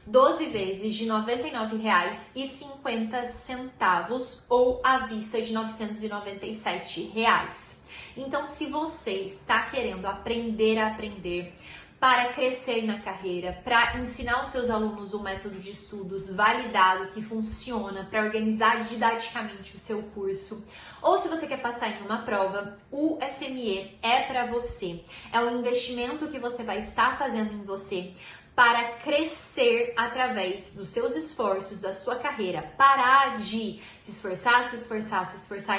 12 vezes de R$ 99,50 ou à vista de R$ 997. Então, se você está querendo aprender a aprender, para crescer na carreira, para ensinar os seus alunos um método de estudos validado que funciona para organizar didaticamente o seu curso, ou se você quer passar em uma prova, o SME é para você. É um investimento que você vai estar fazendo em você para crescer através dos seus esforços, da sua carreira. Parar de se esforçar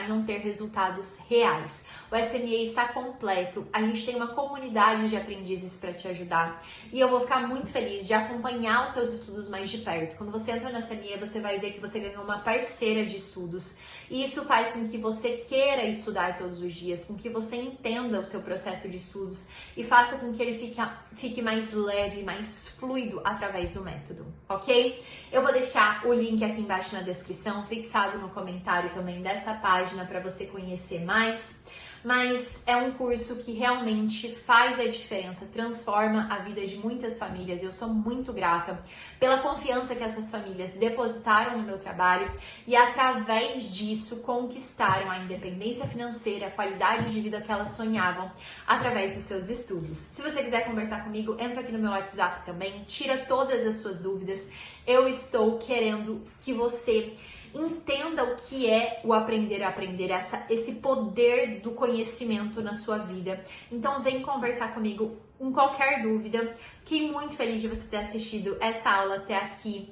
e não ter resultados reais. O SME está completo, a gente tem uma comunidade de aprendizes para te ajudar e eu vou ficar muito feliz de acompanhar os seus estudos mais de perto. Quando você entra no SME, você vai ver que você ganhou uma parceira de estudos e isso faz com que você queira estudar todos os dias, com que você entenda o seu processo de estudos e faça com que ele fique mais leve, mais fluido através do método, ok? Eu vou deixar o link aqui embaixo na descrição, fixado no comentário também dessa página para você conhecer mais. Mas é um curso que realmente faz a diferença, transforma a vida de muitas famílias. Eu sou muito grata pela confiança que essas famílias depositaram no meu trabalho e através disso conquistaram a independência financeira, a qualidade de vida que elas sonhavam através dos seus estudos. Se você quiser conversar comigo, entra aqui no meu WhatsApp também, tira todas as suas dúvidas. Eu estou querendo que você entenda o que é o aprender a aprender, esse poder do conhecimento na sua vida. Então vem conversar comigo em qualquer dúvida. Fiquei muito feliz de você ter assistido essa aula até aqui.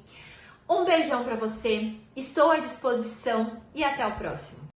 Um beijão pra você, estou à disposição e até o próximo.